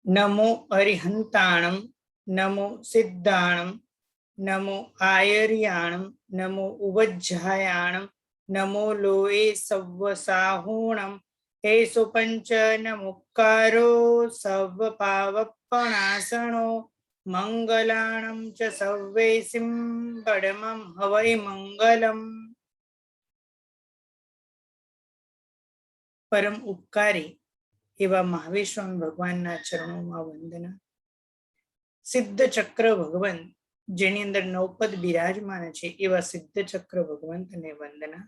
नमो अरिहंताणं नमो सिद्धाणं नमो आयर्याणं नमो उवज्झायाणं नमो लोये सव्वसाहूणं हे सुपंच नमुक्कारो सव्वपावपणासनो मंगलाणं च सव्वेसिं बडमं हवै मंगलम्। परम उपकारी एवा महाविष्णु भगवानना चरणों वंदना। सिद्ध चक्र भगवंत जेनी अंदर नवपद बिराजमान है एवा सिद्ध चक्र भगवंत ने वंदना।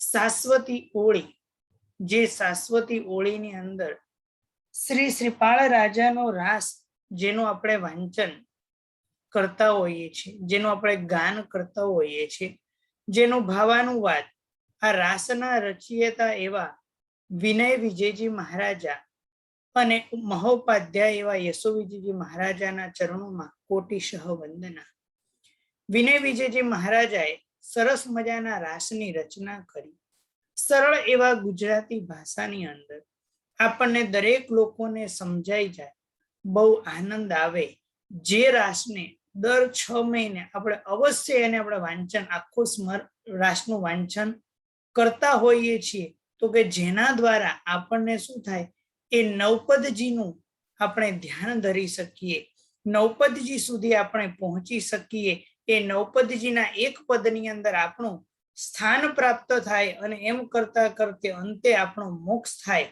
शाश्वती ओळी जे शाश्वती ओळी नी अंदर श्री श्रीपाल राजा नो रास जेनो आपणे वांचन करता होईए छे, जेनो आपणे गान करता होईए छे, जेनो भावानुवाद आ रासना रचयिता एवा विनय विजयजी महाराजा અને મહોપાધ્યાય એવા યશોવિજયજી મહારાજાના ચરણોમાં કોટિશઃ વંદના। વિનય વિજયજી મહારાજાએ સરસ મજાના રાસની રચના કરી। સરળ એવા ગુજરાતી ભાષાની અંદર આપણને દરેક લોકોને સમજાઈ જાય, બહુ આનંદ આવે। જે રાસને દર 6 મહિને આપણે અવશ્ય એને આપણે વાંચન આખો રાસનું વાંચન કરતા હોઈએ છીએ, તો કે જેના દ્વારા આપણને શું થાય, એ નવપદજીનું આપણે ધ્યાન ધરી શકીએ, નવપદજી સુધી આપણે પહોંચી શકીએ। એ નવપદજીના એક પદની અંદર આપણું સ્થાન પ્રાપ્ત થાય અને એમ કરતા કરતે અંતે આપણો મોક્ષ થાય,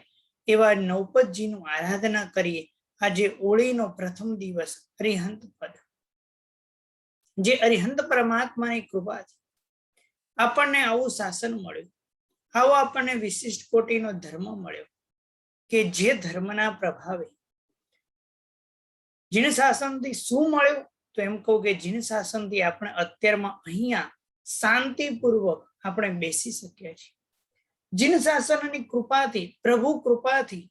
એવા નવપદજીનું આરાધના કરીએ। આજે ઓળીનો પ્રથમ દિવસ અરિહંત પદ, જે અરિહંત પરમાત્માની કૃપાથી આપણને આવું શાસન મળ્યું, આવો આપણને વિશિષ્ટ કોટીનો ધર્મ મળ્યો કે જે ધર્મના પ્રભાવે જીન શાસનથી શું મળ્યું, તો એમ કહું કે જીન શાસનથી આપણે અત્યારમાં અહીંયા શાંતિપૂર્વક આપણે બેસી શક્યા છીએ। જીન શાસનની કૃપાથી, પ્રભુ કૃપાથી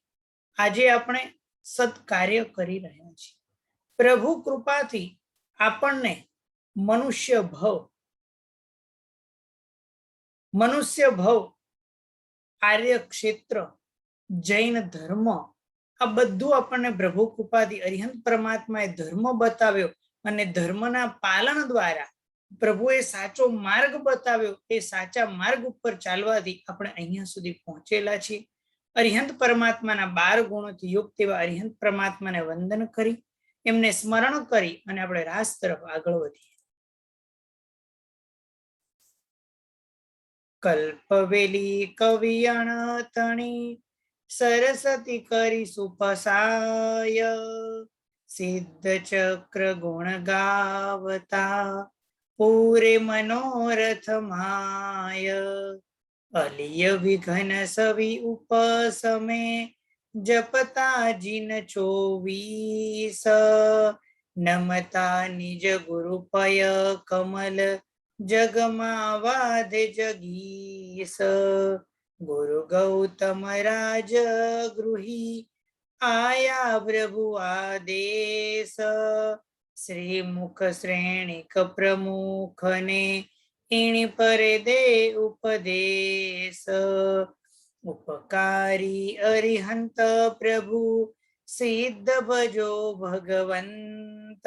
આજે આપણે સત્કાર્ય કરી રહ્યા છીએ। પ્રભુ કૃપાથી આપણને મનુષ્ય ભવ, આર્ય ક્ષેત્ર, જૈન ધર્મ, આ બધું આપણને પ્રભુ કૃપાથી અરિહંત પરમાત્માએ ધર્મ બતાવ્યો અને ધર્મના પાલન દ્વારા પ્રભુએ સાચો માર્ગ બતાવ્યો। એ સાચા માર્ગ ઉપર ચાલવાથી આપણે અહીંયા સુધી પહોંચેલા છીએ। અરિહંત પરમાત્માના 12 ગુણોથી યુક્ત એવા અરિહંત પરમાત્માને વંદન કરી, એમને સ્મરણ કરી અને આપણે રાસ તરફ આગળ વધીએ। કલ્પવેલી કવિયણ તણી સરસ્વતી કરી સુપસાય, સિદ્ધ ચક્ર ગુણ ગાવતા પૂરે મનોરથ માય। અલિય વિઘન સવી ઉપસમે જપતા જીન 24, નમતા નિજ ગુરુ પય કમલ જગમાં વાધે જગીશ। ગુરુ ગૌતમ રાજ ગૃહી આયા પ્રભુ આદેશ, શ્રી મુખ શ્રેણિક પ્રમુખ ને ઈણી પરે દે ઉપદેશ। ઉપકારી અરિહંત પ્રભુ સિદ્ધ ભજો ભગવંત,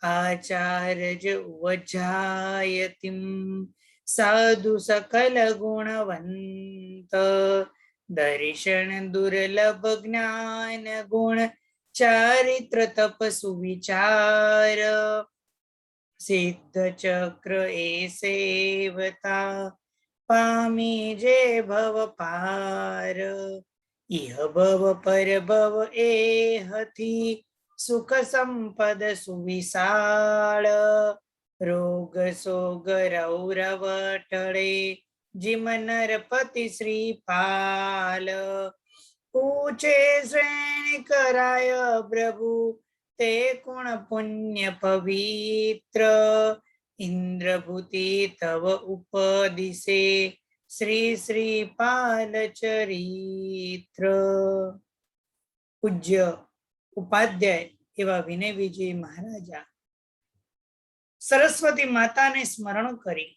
આચાર્ય ઉવજાયતિમ સાધુ સકલ ગુણવંત। દર્શન દુર્લભ જ્ઞાન ગુણ ચારિત્ર તપ સુવિચાર, સિદ્ધ ચક્ર એ સેવતા પામી જે ભવ પાર। ઇહ ભવ પર ભવ એ હતી સુખ સંપદ સુવિશાળ, રોગ સોગ રૌરવ ટળે જીમ નરપતિ શ્રીપાલ। પૂછે શ્રેણી કરાય પ્રભુ તે ગુણ પુણ્ય પવિત્ર, ઇન્દ્રભૂતિ તવ ઉપદિશે શ્રી શ્રીપાલ ચરિત્ર। પૂજ્ય ઉપાધ્યાય એવા વિનય વિજય મહારાજા સરસ્વતી માતાને સ્મરણ કરી,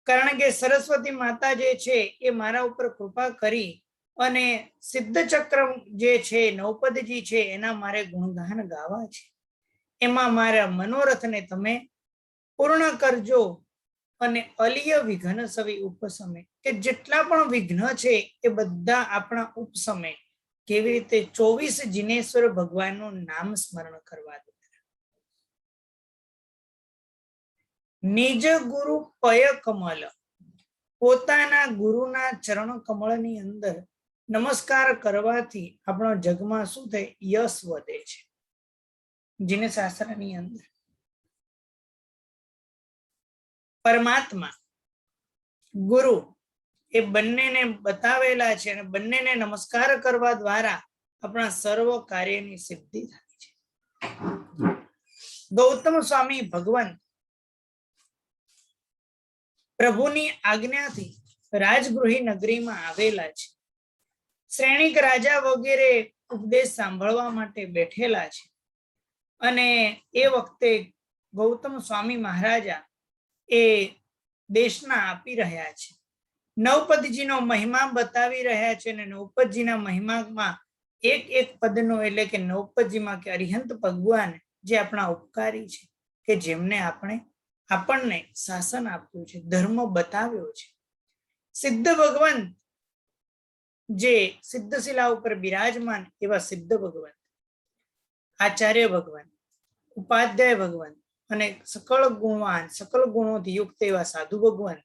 કારણ કે સરસ્વતી માતા જે છે એ મારા ઉપર કૃપા કરી અને સિદ્ધ ચક્ર જે છે, નૌપદજી છે, એના મારે ગુણગાન ગાવા છે. એમાં મારા મનોરથને તમે પૂર્ણ કરજો. અને અલિય વિઘ્ન સવી ઉપસમે, કે જેટલા પણ વિઘ્ન છે એ બધા આપણા ઉપસમે. કેવી રીતે? 24 જિનેશ્વર ભગવાનનું નામ સ્મરણ કરવા દો. નિજ ગુરુ પય કમલ, પોતાના ગુરુના ચરણ કમળની અંદર નમસ્કાર કરવાથી આપણો જગમાં શું થાય? યશ વધે છે. જીને શાસ્ત્રની અંદર પરમાત્મા ગુરુ એ બંનેને બતાવેલા છે, અને બંનેને નમસ્કાર કરવા દ્વારા આપણા સર્વ કાર્યની સિદ્ધિ થાય છે. ગૌતમ સ્વામી ભગવાન પ્રભુની આજ્ઞાથી રાજગૃહી નગરીમાં આવેલા છે. શ્રેણિક રાજા વગેરે ઉપદેશ સાંભળવા માટે બેઠેલા છે. અને એ વખતે ગૌતમ સ્વામી મહારાજા એ દેશના આપી રહ્યા છે. નવપદજીનો મહિમા બતાવી રહ્યા છે. અને નવપદજીના મહિમામાં એક એક પદનો, એટલે કે નવપદજીમાં કે અરિહંત ભગવાન જે આપણા ઉપકારી છે, કે જેમને આપણને શાસન આપ્યું છે, ધર્મ બતાવ્યો છે. સિદ્ધ ભગવાન જે સિદ્ધશિલા ઉપર બિરાજમાન એવા સિદ્ધ ભગવાન, આચાર્ય ભગવાન, ઉપાધ્યાય ભગવાન અને સકળ ગુણવાન, સકળ ગુણોથી યુક્ત એવા સાધુ ભગવાન,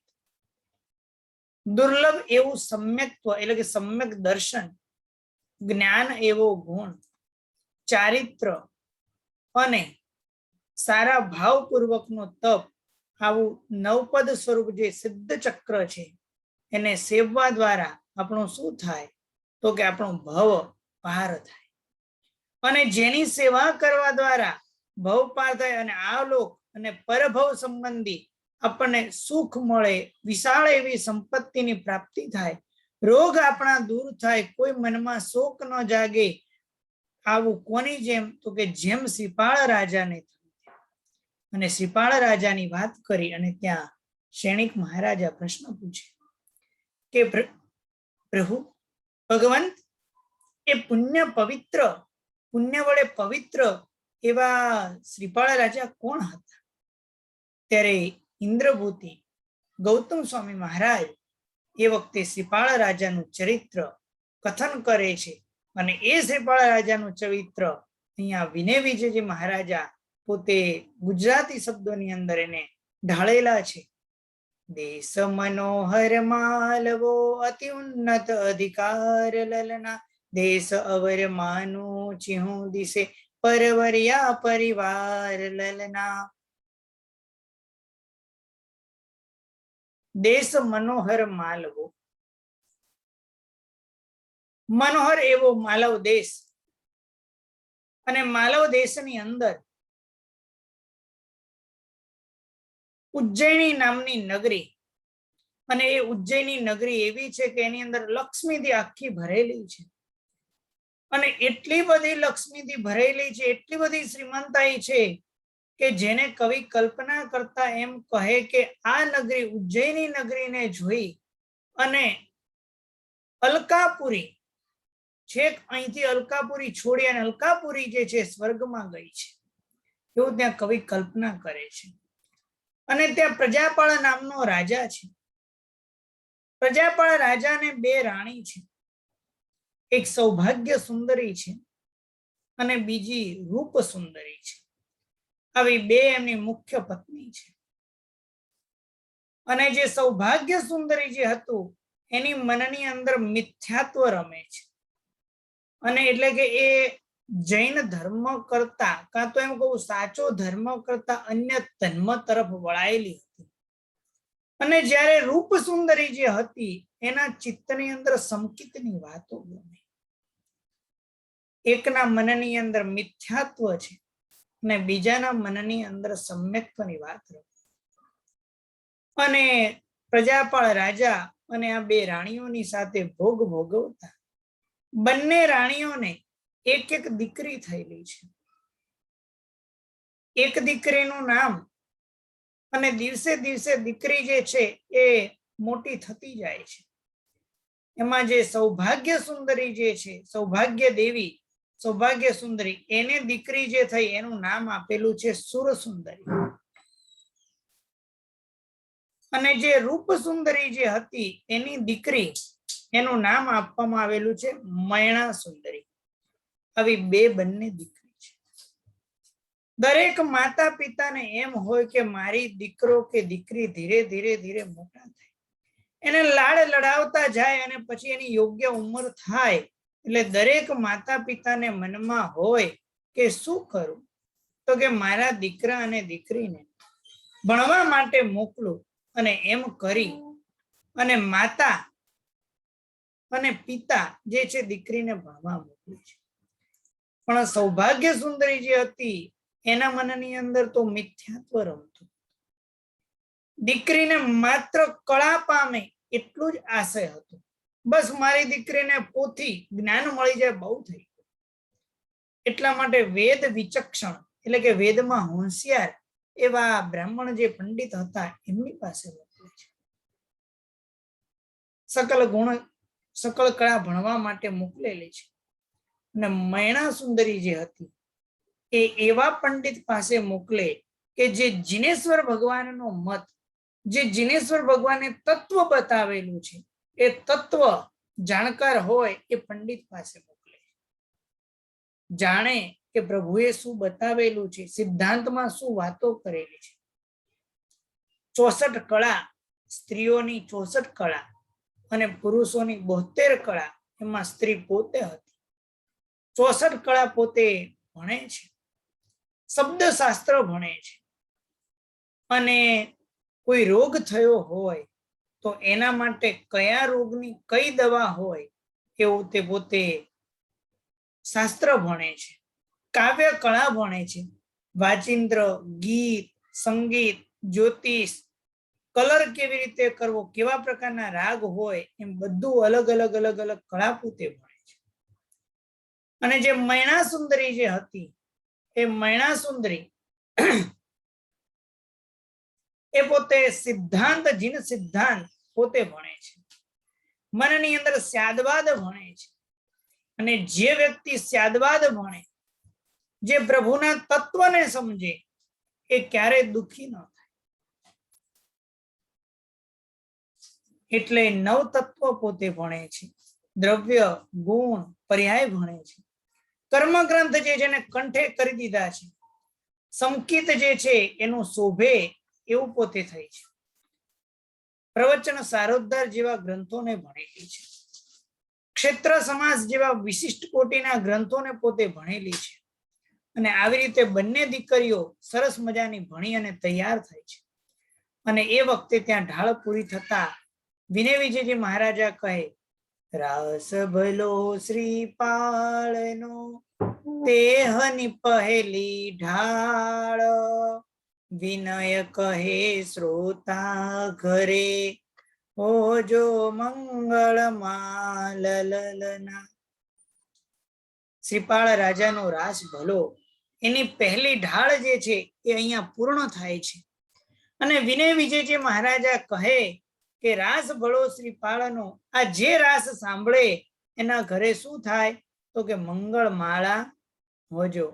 દુર્લભ એવું સમ્યક્ત્વ એટલે કે સમ્યક દર્શન, જ્ઞાન એવો ગુણ, ચારિત્ર અને સારા ભાવપૂર્વકનો તપ, આવું નવપદ સ્વરૂપ જે સિદ્ધ ચક્ર છે, એને સેવવા દ્વારા આપણું શું થાય? તો કે આપણો ભવ પાર થાય. અને જેની સેવા કરવા દ્વારા ભવ પાર થાય અને આ લોક અને પરભવ સંબંધી આપણને સુખ મળે, વિશાળ એવી સંપત્તિની પ્રાપ્તિ થાય, રોગ આપણા દૂર થાય, કોઈ મનમાં શોક ન જાગે. આવું કોની જેમ? તો કે જેમ શ્રીપાળ રાજાને. અને શ્રીપાળ રાજાની વાત કરી અને ત્યાં શ્રેણિક મહારાજા પ્રશ્ન પૂછે કે પ્રભુ ભગવંત, એ પુણ્ય વડે પવિત્ર એવા શ્રીપાળ રાજા કોણ હતા? ત્યારે ઇન્દ્રભૂતિ ગૌતમ સ્વામી મહારાજ એ વખતે શ્રીપાળ રાજાનું ચરિત્ર કથન કરે છે. અને એ શ્રીપાળ રાજાનું ચરિત્ર અહીંયા વિનય વિજયજી મહારાજા પોતે ગુજરાતી શબ્દોની અંદર એને ઢાળેલા છે. દેશ મનોહર માલવો અતિ ઉન્નત અધિકાર લલના, દેશ અવર માનો ચિહુ દિશે પરવરિયા પરિવાર લલના. દેશ મનોહર માલવો, મનોહર એવો માલવ દેશ. અને માલવ દેશની અંદર ઉજ્જૈની નામની નગરી, અને એ ઉજ્જૈની નગરી એવી છે કે એની અંદર લક્ષ્મીથી આખી ભરેલી છે. અને એટલી બધી લક્ષ્મીથી ભરેલી છે, એટલી બધી શ્રીમંતાઈ છે કે જેને કવિ કલ્પના કરતા એમ કહે કે આ નગરી, ઉજ્જૈની નગરીને જોઈ અને અલકાપુરી, છેક અહીંથી અલકાપુરી છોડી અને અલકાપુરી જે છે સ્વર્ગમાં ગઈ છે, એવું ત્યાં કવિ કલ્પના કરે છે. અને ત્યાં પ્રજાપાળ નામનો રાજા છે. પ્રજાપાળ રાજાને 2 રાણી છે. એક સૌભાગ્ય સુંદરી છે અને બીજી રૂપ સુંદરી છે. આવી 2 એમની મુખ્ય પત્ની છે. અને જે સૌભાગ્ય સુંદરી જે હતું એની મનની અંદર મિથ્યાત્વ રમે છે. અને એટલે કે એ જૈન ધર્મ કરતા, કાં તો એમ કહું સાચો ધર્મ કરતા અન્ય ધર્મ તરફ વળાયેલી હતી. અને જ્યારે રૂપ સુંદરી જે હતી એના ચિત્તની અંદર સંકિતની વાતો ગમે. એકના મનની અંદર મિથ્યાત્વ છે અને બીજાના મનની અંદર સમ્યક્ત્વની વાત રમે. અને પ્રજાપાળ રાજા અને આ 2 રાણીઓની સાથે ભોગ ભોગવતા બંને રાણીઓને એક એક દીકરી થયેલી છે. એક દીકરીનું નામ, અને દિવસે દિવસે દીકરી જે છે એ મોટી થતી જાય છે. એમાં જે સૌભાગ્ય સુંદરી જે છે, સૌભાગ્ય દેવી, સૌભાગ્ય સુંદરી, એને દીકરી જે થઈ એનું નામ આપેલું છે સુર સુંદરી. અને જે રૂપ સુંદરી જે હતી એની દીકરી, એનું નામ આપવામાં આવેલું છે મૈણા સુંદરી. આવી બે બંને દીકરી છે. દરેક માતા પિતાને એમ હોય કે મારી દીકરો કે દીકરી ધીરે ધીરે ધીરે મોટા થાય, એને લાડ લડાવતા જાય અને પછી એની યોગ્ય ઉંમર થાય એટલે દરેક માતા પિતાને મનમાં હોય કે શું કરું, તો કે મારા દીકરા અને દીકરીને ભણવા માટે મોકલું. અને એમ કરી અને માતા અને પિતા જે છે દીકરીને ભણવા મોકલે છે. પણ સૌભાગ્ય સુંદરી જે હતી એના મનની અંદર તો મિથ્યાત્વ રમતું. દીકરીને માત્ર કળા પામે એટલું જ આશય હતો. બસ મારી દીકરીને પોથી જ્ઞાન મળી જાય બહુ થઈ ગયું. એટલા માટે વેદ વિચક્ષણ એટલે કે વેદમાં હોશિયાર એવા બ્રાહ્મણ જે પંડિત હતા એમની પાસે મોકલે છે. સકલ કળા ભણવા માટે મોકલેલી છે. અને મૈણા સુંદરી જે હતી એ એવા પંડિત પાસે મોકલે કે જે જીનેશ્વર ભગવાનનો મત, જે જીનેશ્વર ભગવાને તત્વ બતાવેલું છે એ તત્વ જાણકાર હોય એ પંડિત પાસે મોકલે. જાણે કે પ્રભુએ શું બતાવેલું છે, સિદ્ધાંતમાં શું વાતો કરેલી છે. 64 કળા, સ્ત્રીઓની 64 કળા અને પુરુષોની 72 કળા, એમાં સ્ત્રી પોતે હતી. 64 કળા પોતે ભણે છે, શબ્દ શાસ્ત્ર ભણે છે. અને કોઈ રોગ થયો હોય તો એના માટે કયા રોગની કઈ દવા હોય એવું તે પોતે શાસ્ત્ર ભણે છે, કાવ્ય કળા ભણે છે. વાચિંદ્ર, ગીત, સંગીત, જ્યોતિષ, કલર કેવી રીતે કરવો, કેવા પ્રકારના રાગ હોય, એમ બધું અલગ અલગ અલગ અલગ કળા પોતે ભણે છે. અને જે મૈણા સુંદરી જે હતી એ મૈણા સુંદરી એ પોતે સિદ્ધાંત, જીન સિદ્ધાંત પોતે ભણે છે. મનની અંદર સ્યાદવાદ ભણે છે. અને જે વ્યક્તિ સ્યાદવાદ ભણે, જે પ્રભુના તત્વને સમજે, એ ક્યારેય દુઃખી ન થાય. એટલે નવ તત્વ પોતે ભણે છે, દ્રવ્ય, ગુણ, પર્યાય ભણે છે. કર્મગ્રંથ જે જેને કંઠે કરી દીધા છે, સંકિત જે છે એનું શોભે એવું પોતે થઈ છે. પ્રવચન સારોદ્ધાર જેવા ગ્રંથોને ભણેલી છે. ક્ષેત્ર સમાસ જેવા વિશિષ્ટ કોટીના ગ્રંથોને પોતે ભણેલી છે. અને આવી રીતે બંને દીકરીઓ સરસ મજાની ભણી અને તૈયાર થાય છે. અને એ વખતે ત્યાં ઢાળ પૂરી થતા વિનય વિજયજી મહારાજા કહે, રાસ ભલો શ્રીપાળનો તેહની પહેલી ઢાળ, વિનય કહે શ્રોતા ઘરે હોજો મંગળ માલલના. શ્રીપાળ રાજાનો રાસ ભલો એની પહેલી ઢાળ જે છે એ અહીંયા પૂર્ણ થાય છે. અને વિનય વિજયજી મહારાજા કહે કે રાસ ભળો શ્રીપાળનો, આ જે રાસ સાંભળે એના ઘરે શું થાય, તો કે મંગળ માળા હોજો.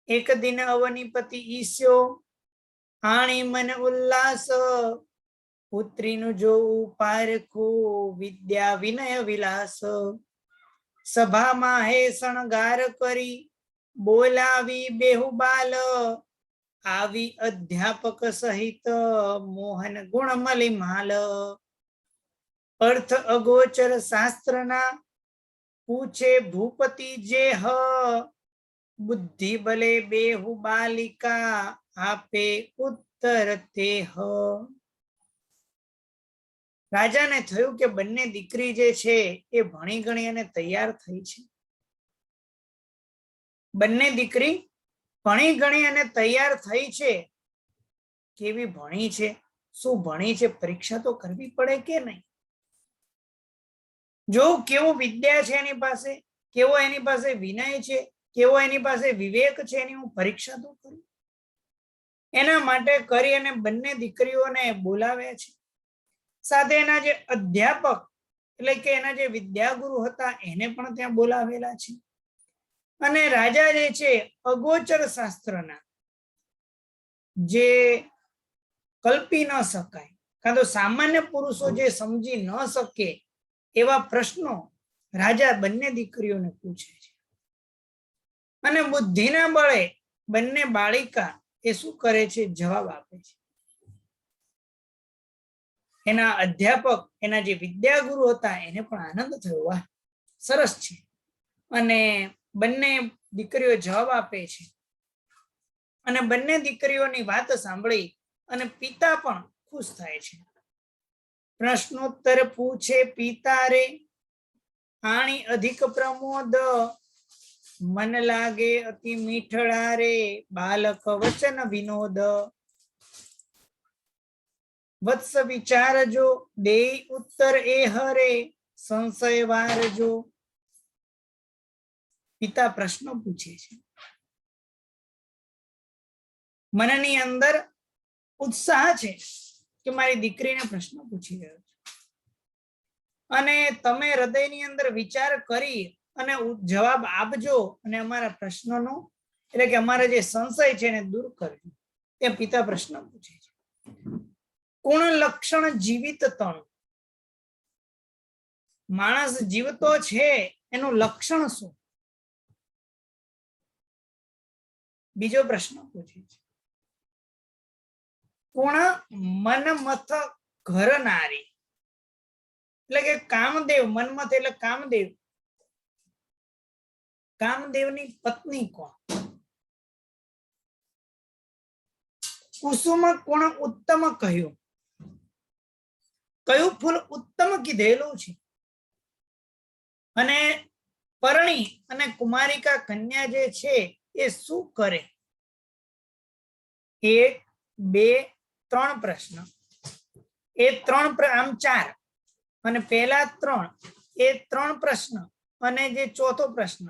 એક દિન અવનીપતિ ઈસ્યો, આણી મન ઉલ્લાસ, પુત્રીનું જોવું પારખું, વિદ્યા વિનય વિલાસ. સભામાં હે શણગાર કરી, બોલાવી બેહુબાલ, આવી અધ્યાપક સહિત મોહન ગુણ મલિમાલ. અર્થ અગોચર શાસ્ત્રના પૂછે ભૂપતિ જે હ, બુદ્ધિ બલે બેહુ બાલિકા આપે ઉત્તર તે હ. રાજાને થયું કે બંને દીકરી જે છે એ ભણી ગણી અને તૈયાર થઈ છે. બંને દીકરી ભણી ગણી અને તૈયાર થઈ છે. કેવી ભણી છે, શું ભણી છે, પરીક્ષા તો કરવી પડે કે નહીં? જો કેવું વિદ્યા છે એની પાસે, કેવો એની પાસે વિનય છે, કેવો એની પાસે વિવેક છે, એની હું પરીક્ષા તો કરું. એના માટે કરી અને બંને દીકરીઓને બોલાવે છે. સાથે એના જે અધ્યાપક એટલે કે એના જે વિદ્યાગુરુ હતા એને પણ ત્યાં બોલાવેલા છે. અને રાજા જે છે અગોચર શાસ્ત્રના જે કલ્પી ન શકાય કાં તો સામાન્ય પુરુષો જે સમજી ન શકે એવા પ્રશ્નો રાજા બંને દીકરીઓને પૂછે છે. અને બુદ્ધિના બળે બંને બાળિકા એ શું કરે છે? જવાબ આપે છે. એના અધ્યાપક એના જે વિદ્યાગુરુ હતા એને પણ આનંદ થયો, વાહ સરસ છે. અને બંને દીકરીઓ જવાબ આપે છે. અને બંને દીકરીઓની વાત સાંભળી અને પિતા પણ ખુશ થાય છે. પ્રશ્નોત્તર પૂછે પિતા રે, આણી અધિક પ્રમોદ, મન લાગે અતિ મીઠડા રે, બાલક વચન વિનોદ. વત્સ વિચારજો, દે ઉત્તર એ હરે, સંશય વારજો. પિતા પ્રશ્ન પૂછે છે. મનની અંદર ઉત્સાહ છે કે મારી દીકરીને પ્રશ્ન પૂછી રહ્યો છે. અને તમે હૃદયની અંદર વિચાર કરી અને જવાબ આપજો અને અમારા પ્રશ્નનો એટલે કે અમારા જે સંશય છે એને દૂર કરજો. તે પિતા પ્રશ્ન પૂછે છે. કોણ લક્ષણ જીવિત તણ, માણસ જીવતો છે એનું લક્ષણ શું? બીજો પ્રશ્ન પૂછે છે. કોણ મનમથ ઘર નારી, એટલે કે કામદેવ, મન્મથ એટલે કામદેવ, કામદેવની પત્ની કોણ? કુસુમ કોણ ઉત્તમ કહ્યું, કયું ફૂલ ઉત્તમ કીધેલું છે? અને પરણી અને કુમારિકા કન્યા જે છે એ શું કરે? 1 2 3 પ્રશ્ન, એ 3 આમ 4 અને પહેલા 3 એ 3 પ્રશ્ન અને જે ચોથો પ્રશ્ન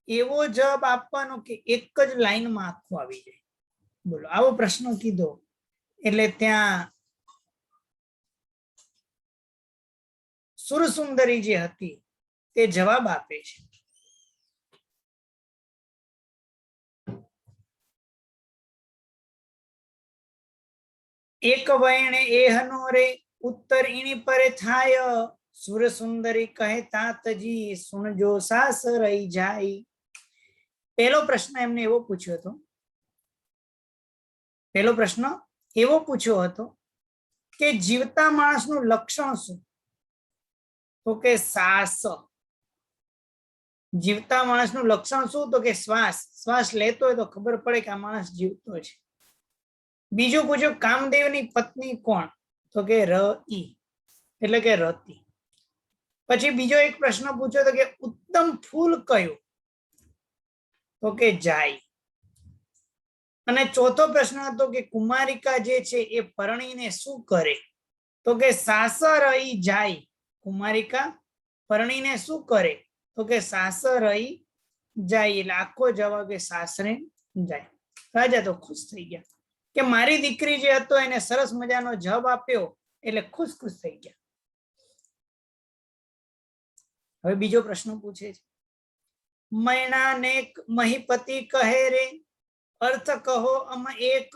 એવો જવાબ આપવાનો કે એક જ લાઈનમાં આખું આવી જાય. બોલો આવો પ્રશ્ન કીધો એટલે ત્યાં સુરસુંદરી જે હતી તે જવાબ આપે છે. એક વૈણે એહનો રે, ઉત્તર ઈણી પરે થાય, સુરસુંદરી કહે તાતજી, સુણજો સાસ રહી જાય. પહેલો પ્રશ્ન એમને એવો પૂછ્યો હતો, પહેલો પ્રશ્ન એવો પૂછ્યો હતો કે જીવતા માણસનું લક્ષણ શું? તો કે સાસ. જીવતા માણસનું લક્ષણ શું? તો કે શ્વાસ. શ્વાસ લેતો હોય તો ખબર પડે કે આ માણસ જીવતો છે. બીજું પૂછ્યું કામદેવની પત્ની કોણ? તો કે રઈ એટલે કે રતિ. પછી બીજો એક પ્રશ્ન પૂછ્યો તો કે ઉત્તમ ફૂલ કયું? તો કે જાય. અને ચોથો પ્રશ્ન હતો કે કુમારિકા જે છે એ પરણીને શું કરે? તો કે સાસરઈ જાય. કુમારિકા પરણીને શું કરે? તો કે સાસરઈ જાય. એટલે આખો જવાબ એ સાસરે જાય. રાજા તો ખુશ થઈ ગયા કે મારી દીકરી જે હતો એને સરસ મજાનો જવાબ આપ્યો એટલે ખુશ થઈ ગયા. હવે બીજો પ્રશ્ન પૂછે છે. મૈણા ને મહીપતિ કહે રે, અર્થ કહો અમ એક,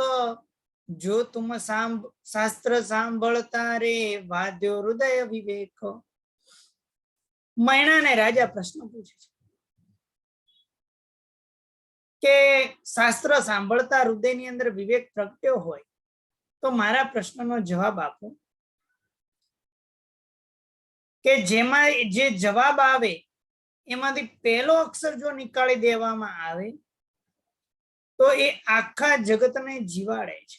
જો તુમ શાસ્ત્ર સાંભળતા રે, વાદ્યો હૃદય વિવેક. મૈણા ને રાજા પ્રશ્ન પૂછે છે કે શાસ્ત્ર સાંભળતા હૃદયની અંદર વિવેક પ્રગટ્યો હોય તો મારા પ્રશ્નનો જવાબ આપો. કે જેમાં જે જવાબ આવે એમાંથી પહેલો અક્ષર જો નીકાળી દેવામાં આવે તો એ આખા જગતને જીવાડે છે.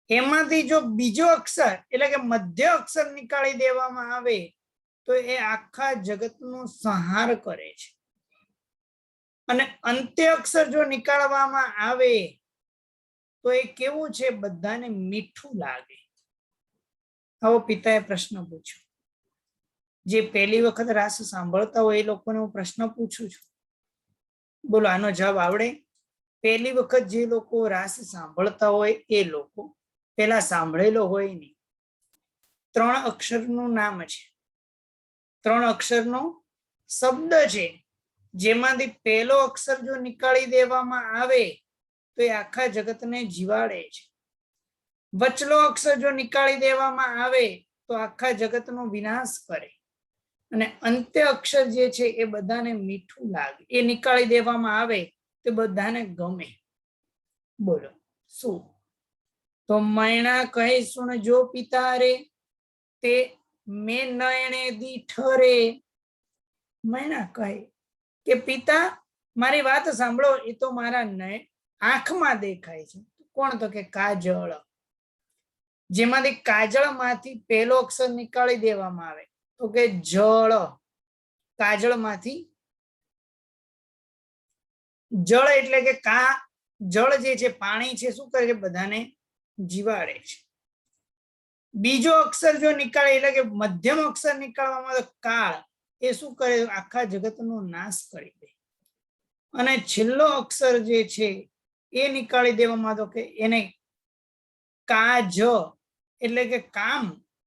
એમાંથી જો બીજો અક્ષર એટલે કે મધ્ય અક્ષર નીકાળી દેવામાં આવે તો એ આખા જગતનો સંહાર કરે છે. અને અંત્ય અક્ષર જો નીકાળવામાં આવે તો એ કેવું છે? બધાને મીઠું લાગે. આવો પિતાએ પ્રશ્ન પૂછ્યો. જે પહેલી વખત રાસ સાંભળતા હોય એ લોકોને હું પ્રશ્ન પૂછું છું. બોલો આનો જવાબ આવડે? પહેલી વખત જે લોકો રાસ સાંભળતા હોય એ લોકો પેલા સાંભળેલો હોય નહીં. 3 અક્ષરનું નામ છે, 3 અક્ષરનો શબ્દ છે, જેમાંથી પહેલો અક્ષર જો નીકાળી દેવામાં આવે તો એ આખા જગતને જીવાડે છે. વચલો અક્ષર જો નીકાળી દેવામાં આવે તો આખા જગતનો વિનાશ કરે. અને અંત્ય અક્ષર જે છે એ બધાને મીઠું લાગે. એ નીકાળી દેવામાં આવે તો બધાને ગમે. બોલો શું? તો મૈણા કહે સુણ જો પિતા રે, તે મેં નયણે દીઠ રે. મૈણા કહે કે પિતા મારી વાત સાંભળો, એ તો મારા આંખમાં દેખાય છે. કોણ? તો કે કાજળ. જેમાંથી કાજળ માંથી પહેલો અક્ષર નીકાળી દેવામાં આવે તો કે જળ. કાજળ માંથી જળ એટલે કે જળ જે છે પાણી છે, શું કરે છે? બધાને જીવાડે છે. બીજો અક્ષર જો નીકાળે એટલે કે મધ્યમ અક્ષર નીકાળવામાં તો કાળ. એ શું કરે? આખા જગતનો નાશ કરી દે. અને છેલ્લો અક્ષર જે છે એ નીકાળી દેવામાં તો કે એને કાજ એટલે કે કામ.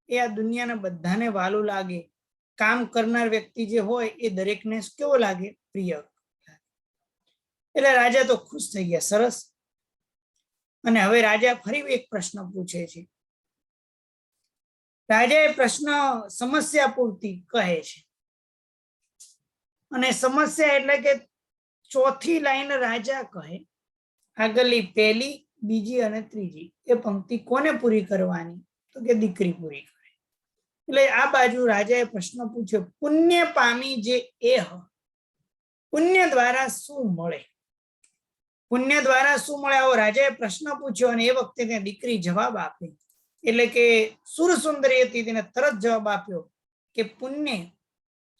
એ આ દુનિયાના બધાને વાલું લાગે. કામ કરનાર વ્યક્તિ જે હોય એ દરેકને કેવો લાગે? પ્રિય. એટલે રાજા તો ખુશ થઈ ગયા. સરસ. અને હવે રાજા ફરી એક પ્રશ્ન પૂછે છે. રાજા એ પ્રશ્ન સમસ્યા પૂરતી કહે છે. અને સમસ્યા એટલે કે ચોથી લાઈન રાજા કહે, આગળની પહેલી, બીજી અને ત્રીજી એ પંક્તિ કોને પૂરી કરવાની? તો કે દીકરી પૂરી કરે. એટલે આ બાજુ રાજાએ પ્રશ્ન પૂછ્યો, પુણ્ય પામી જે એહ, પુણ્ય દ્વારા શું મળે? પુણ્ય દ્વારા શું મળે? આવો રાજાએ પ્રશ્ન પૂછ્યો. અને એ વખતે ત્યાં દીકરી જવાબ આપે. એટલે કે સુરસુંદરી હતી, તેને તરત જવાબ આપ્યો કે પુણ્ય.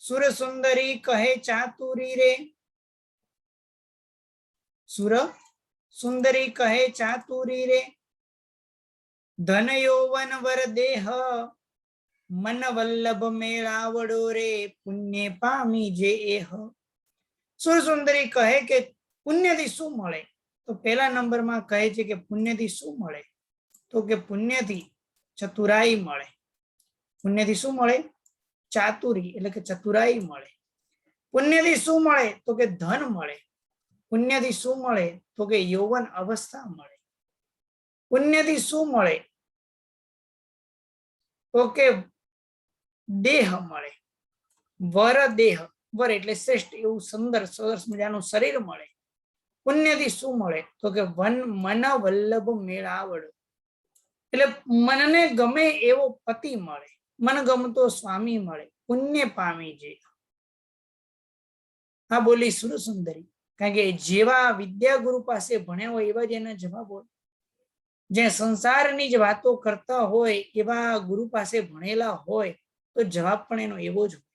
સુરસુંદરી કહે ચાતુરી રે, સુર સુંદરી કહે ચાતુરી રે, ધન યૌવન વર દેહ, મન વલ્લભ મેળાવડો રે, પુણ્ય પામી જે એહ. સુરસુંદરી કહે કે પુણ્યથી શું મળે? તો પહેલા નંબરમાં કહે છે કે પુણ્યથી શું મળે? તો કે પુણ્યથી ચતુરાઈ મળે. પુણ્યથી શું મળે? ચાતુરી એટલે કે ચતુરાઈ મળે. પુણ્યથી શું મળે? તો કે ધન મળે. પુણ્યથી શું મળે? તો કે યૌવન અવસ્થા મળે. પુણ્યથી શું મળે? તો કે દેહ મળે. વર દેહ, વર એટલે શ્રેષ્ઠ એવું સુંદર સરસ મજાનું શરીર મળે. પુણ્યથી શું મળે? તો કે મન વલ્લભ મેળાવડ એટલે મનને ગમે એવો પતિ મળે, મનગમતો સ્વામી મળે. પુણ્ય પામી જે. હા બોલી સુરસુંદરી. કારણ કે જેવા વિદ્યાગુરુ પાસે ભણ્યા હોય એવા જ એના જવાબ હોય. જે સંસારની જ વાતો કરતા હોય એવા ગુરુ પાસે ભણેલા હોય તો જવાબ પણ એનો એવો જ હોય.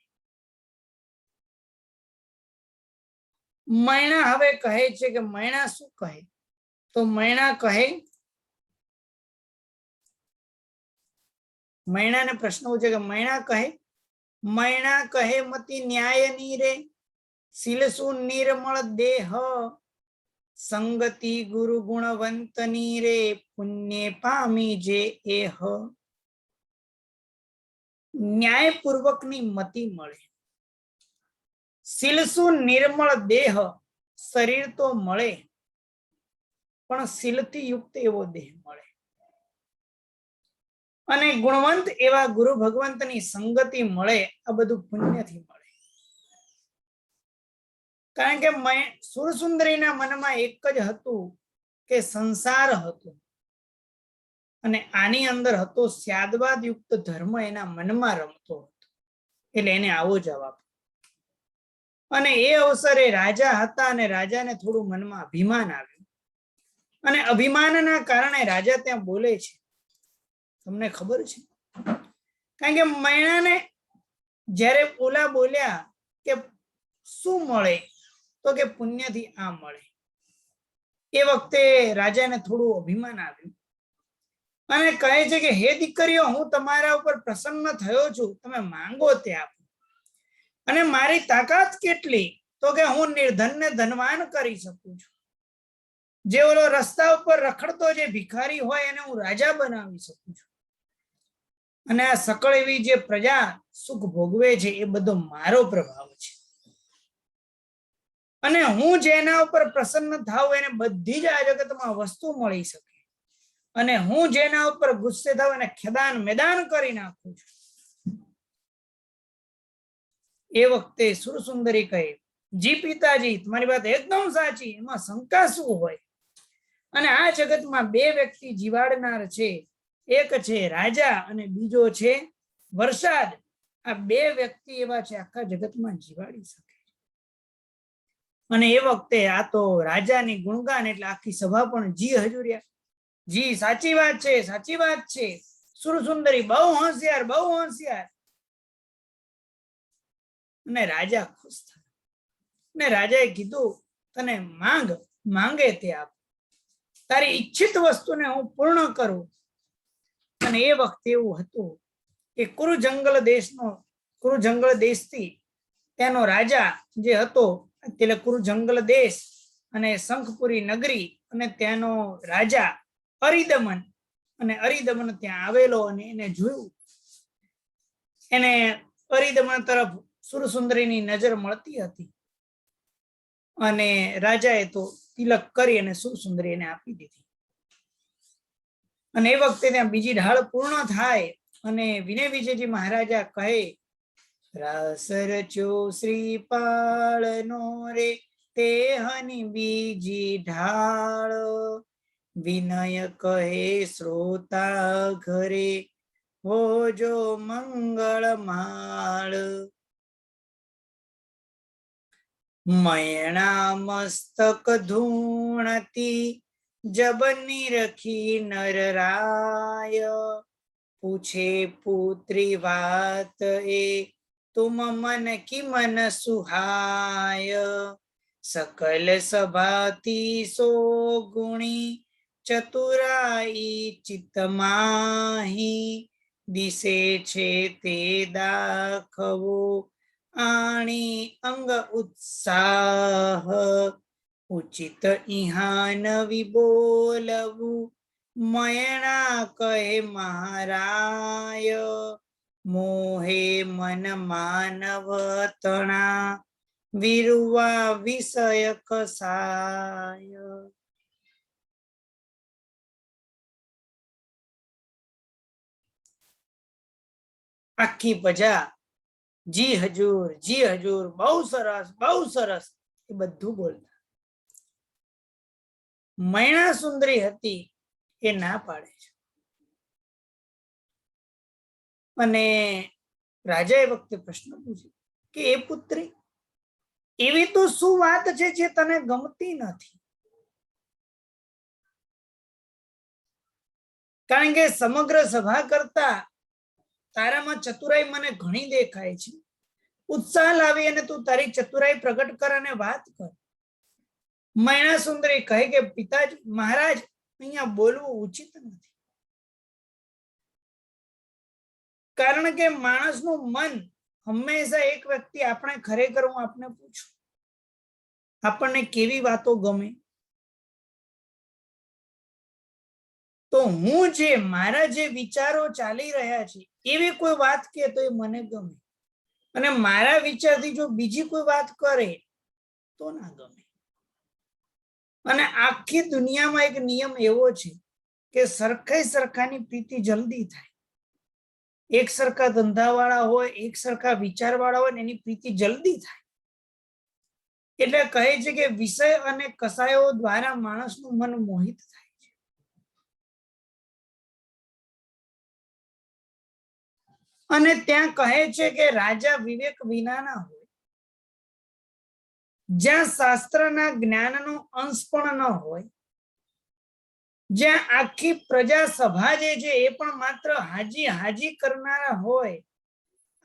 મૈણા હવે કહે છે કે મૈણા શું કહે? તો મૈણા કહે, મૈણાને પ્રશ્ન પૂછે કે મૈણા કહે, મૈણા કહે મતિ ન્યાયની રે, શીલસુ નિર્મળ દેહ, સંગતિ ગુરુ ગુણવંતની રે, પુણ્ય પામી જે એહ. ન્યાયપૂર્વકની મતિ મળે. શીલસુ નિર્મળ દેહ, શરીર તો મળે પણ શીલથી યુક્ત એવો દેહ મળે. અને ગુણવંત એવા ગુરુ ભગવંતની સંગતિ મળે. આ બધું પુણ્યથી મળે. કારણ કે સુરસુંદરીના મનમાં એક જ હતું કે સંસાર હતો અને આની અંદર હતો સ્યાદવાદ યુક્ત ધર્મ. એના મનમાં રમતો હતો એટલે એને આવો જવાબ. અને એ અવસરે રાજા હતા અને રાજાને થોડું મનમાં અભિમાન આવ્યું. અને અભિમાનના કારણે રાજા ત્યાં બોલે છે. તમને ખબર છે? કારણ કે મૈણાને જ્યારે ઓલા બોલ્યા કે શું મળે? તો કે પુણ્યથી આ મળે. એ વખતે રાજાને થોડું અભિમાન આવ્યું અને કહે છે કે હે દીકરીઓ, હું તમારા ઉપર પ્રસન્ન થયો છું, તમે માંગો તે આપો. અને મારી તાકાત કેટલી? તો કે હું નિર્ધનને ધનવાન કરી શકું છું. જે ઓલો રસ્તા ઉપર રખડતો જે ભિખારી હોય એને હું રાજા બનાવી શકું છું, અને આ સકળ એવી જે પ્રજા સુખ ભોગવે છે એ બધો મારો પ્રભાવ છે, અને હું જેના ઉપર પ્રસન્ન થાવ એને બધી જ આ જગતમાં વસ્તુ મળી શકે, અને હું જેના ઉપર ગુસ્સે થાવ એને ખેદાન મેદાન કરી નાખું છું. એ વખતે સુરસુંદરી કહે, જી પિતાજી, તમારી વાત એકદમ સાચી, એમાં શંકા શું હોય? અને આ જગતમાં બે વ્યક્તિ જીવાડનાર છે, એક છે રાજા અને બીજો છે વરસાદ. આ બે વ્યક્તિ એવા છે આખા જગતમાં જીવાડી શકે. અને એ વખતે આ તો રાજાની ગુણગાન એટલે આખી સભા પણ જી હજુર્યા. જી સાચી વાત છે, સાચી વાત છે, સુરસુંદરી બહુ હોશિયાર, બહુ હોશિયાર. અને રાજા ખુશ થયા. ને રાજાએ કીધું, તને માંગે તે આપ, તારી ઈચ્છિત વસ્તુને હું પૂર્ણ કરું. અને એ વખતે એવું હતું કે કુરુ જંગલ દેશથી તેનો રાજા જે હતો, એટલે કુરુ જંગલ દેશ અને શંખપુરી નગરી, અને તેનો રાજા અરિદમન, અને અરિદમન ત્યાં આવેલો અને એને જોયું. એને અરિદમન તરફ સુરસુંદરીની નજર મળતી હતી, અને રાજાએ તો તિલક કરી અને સુરસુંદરી એને આપી દીધી. અને એ વખતે ત્યાં બીજી ઢાળ પૂર્ણ થાય અને વિનય વિજયજી મહારાજા કહે, રાસ રચ્યો શ્રીપાળનો રે તે હની બીજી ઢાળ, વિનય કહે શ્રોતા ઘરે હોજો મંગળ માળ. મયણા મસ્તક ધૂણતી જબની રખી નરરાય, પૂછે પુત્રી વાત એ તુમ મન કી મન સુહાય, સકલ સભાતી સો ગુણી ચતુરાઈ ચિત્તમાહી, દિશે છે તે દાખવો આણી અંગ ઉત્સાહ, ઉચિત ઇહાન વિબોલવું મયણા કહે મહારાય, મોહે મન માનવ તણા વિરુવા વિષય કસાય. આખી પ્રજા જી હજૂર, બહુ સરસ, બહુ સરસ, એ બધું બોલતા. મૈણા સુંદરી હતી એ ના પાડે છે. અને રાજાએ વખતે પ્રશ્ન પૂછ્યો કે એ પુત્રી, એવી તો શું વાત છે જે તને ગમતી નથી? કારણ કે સમગ્ર સભા કરતા તારામાં ચતુરાઈ મને ઘણી દેખાય છે. ઉત્સાહ લાવી અને તું તારી ચતુરાઈ પ્રગટ કર અને વાત કર. મૈણા સુંદરી કહે કે પિતાજી, મહારાજ, અહીંયા બોલવું ઉચિત નથી. કારણ કે માણસનું મન હંમેશા એક વ્યક્તિ, આપણે ખરેખર હું આપને પૂછું, આપણને કેવી વાતો ગમે, તો હું જે મારા જે વિચારો ચાલી રહ્યા છે એવી કોઈ વાત કે તો એ મને ગમે, અને મારા વિચારથી જો બીજી કોઈ વાત કરે તો ના ગમે. અને આખી દુનિયામાં એક નિયમ એવો છે કે સરખાની પ્રીતિ જલ્દી થાય. એક સરખા ધંધાવાળા હોય, એક સરખા વિચારવાળા હોય, એની પ્રીતિ જલ્દી થાય. એટલે કહે છે કે વિષય અને કસાયો દ્વારા માણસનું મન મોહિત થાય છે. અને ત્યાં કહે છે કે રાજા વિવેક વિનાના હોય, જ્યાં શાસ્ત્રના જ્ઞાનનો અંશ પણ ન હોય, જ્યાં આખી પ્રજા સભા જે છે એ પણ માત્ર હાજી કરનારા હોય,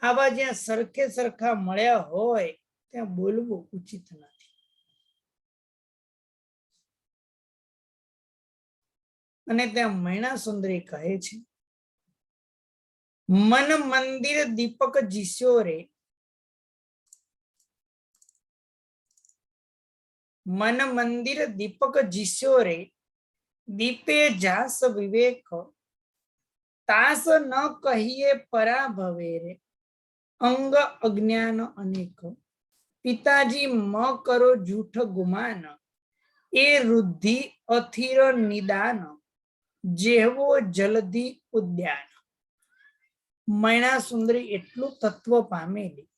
આવા જ્યાં સરખે સરખા મળ્યા હોય ત્યાં બોલવું ઉચિત નથી. અને ત્યાં મૈણા સુંદરી કહે છે, મન મંદિર દીપક જીસ્યો રે, મન મંદિર દીપક જીસ્યો રે, દીપે જાસ વિવેક, તાસ ન કહીએ પરાભવે રે, અંગ અજ્ઞાન અનેક, પિતાજી મ કરો જૂઠ ગુમાન, એ રુદ્ધિ અથિર નિદાન, જેવો જલધી ઉદ્યાન. મૈણા સુંદરી એટલું તત્વ પામેલી,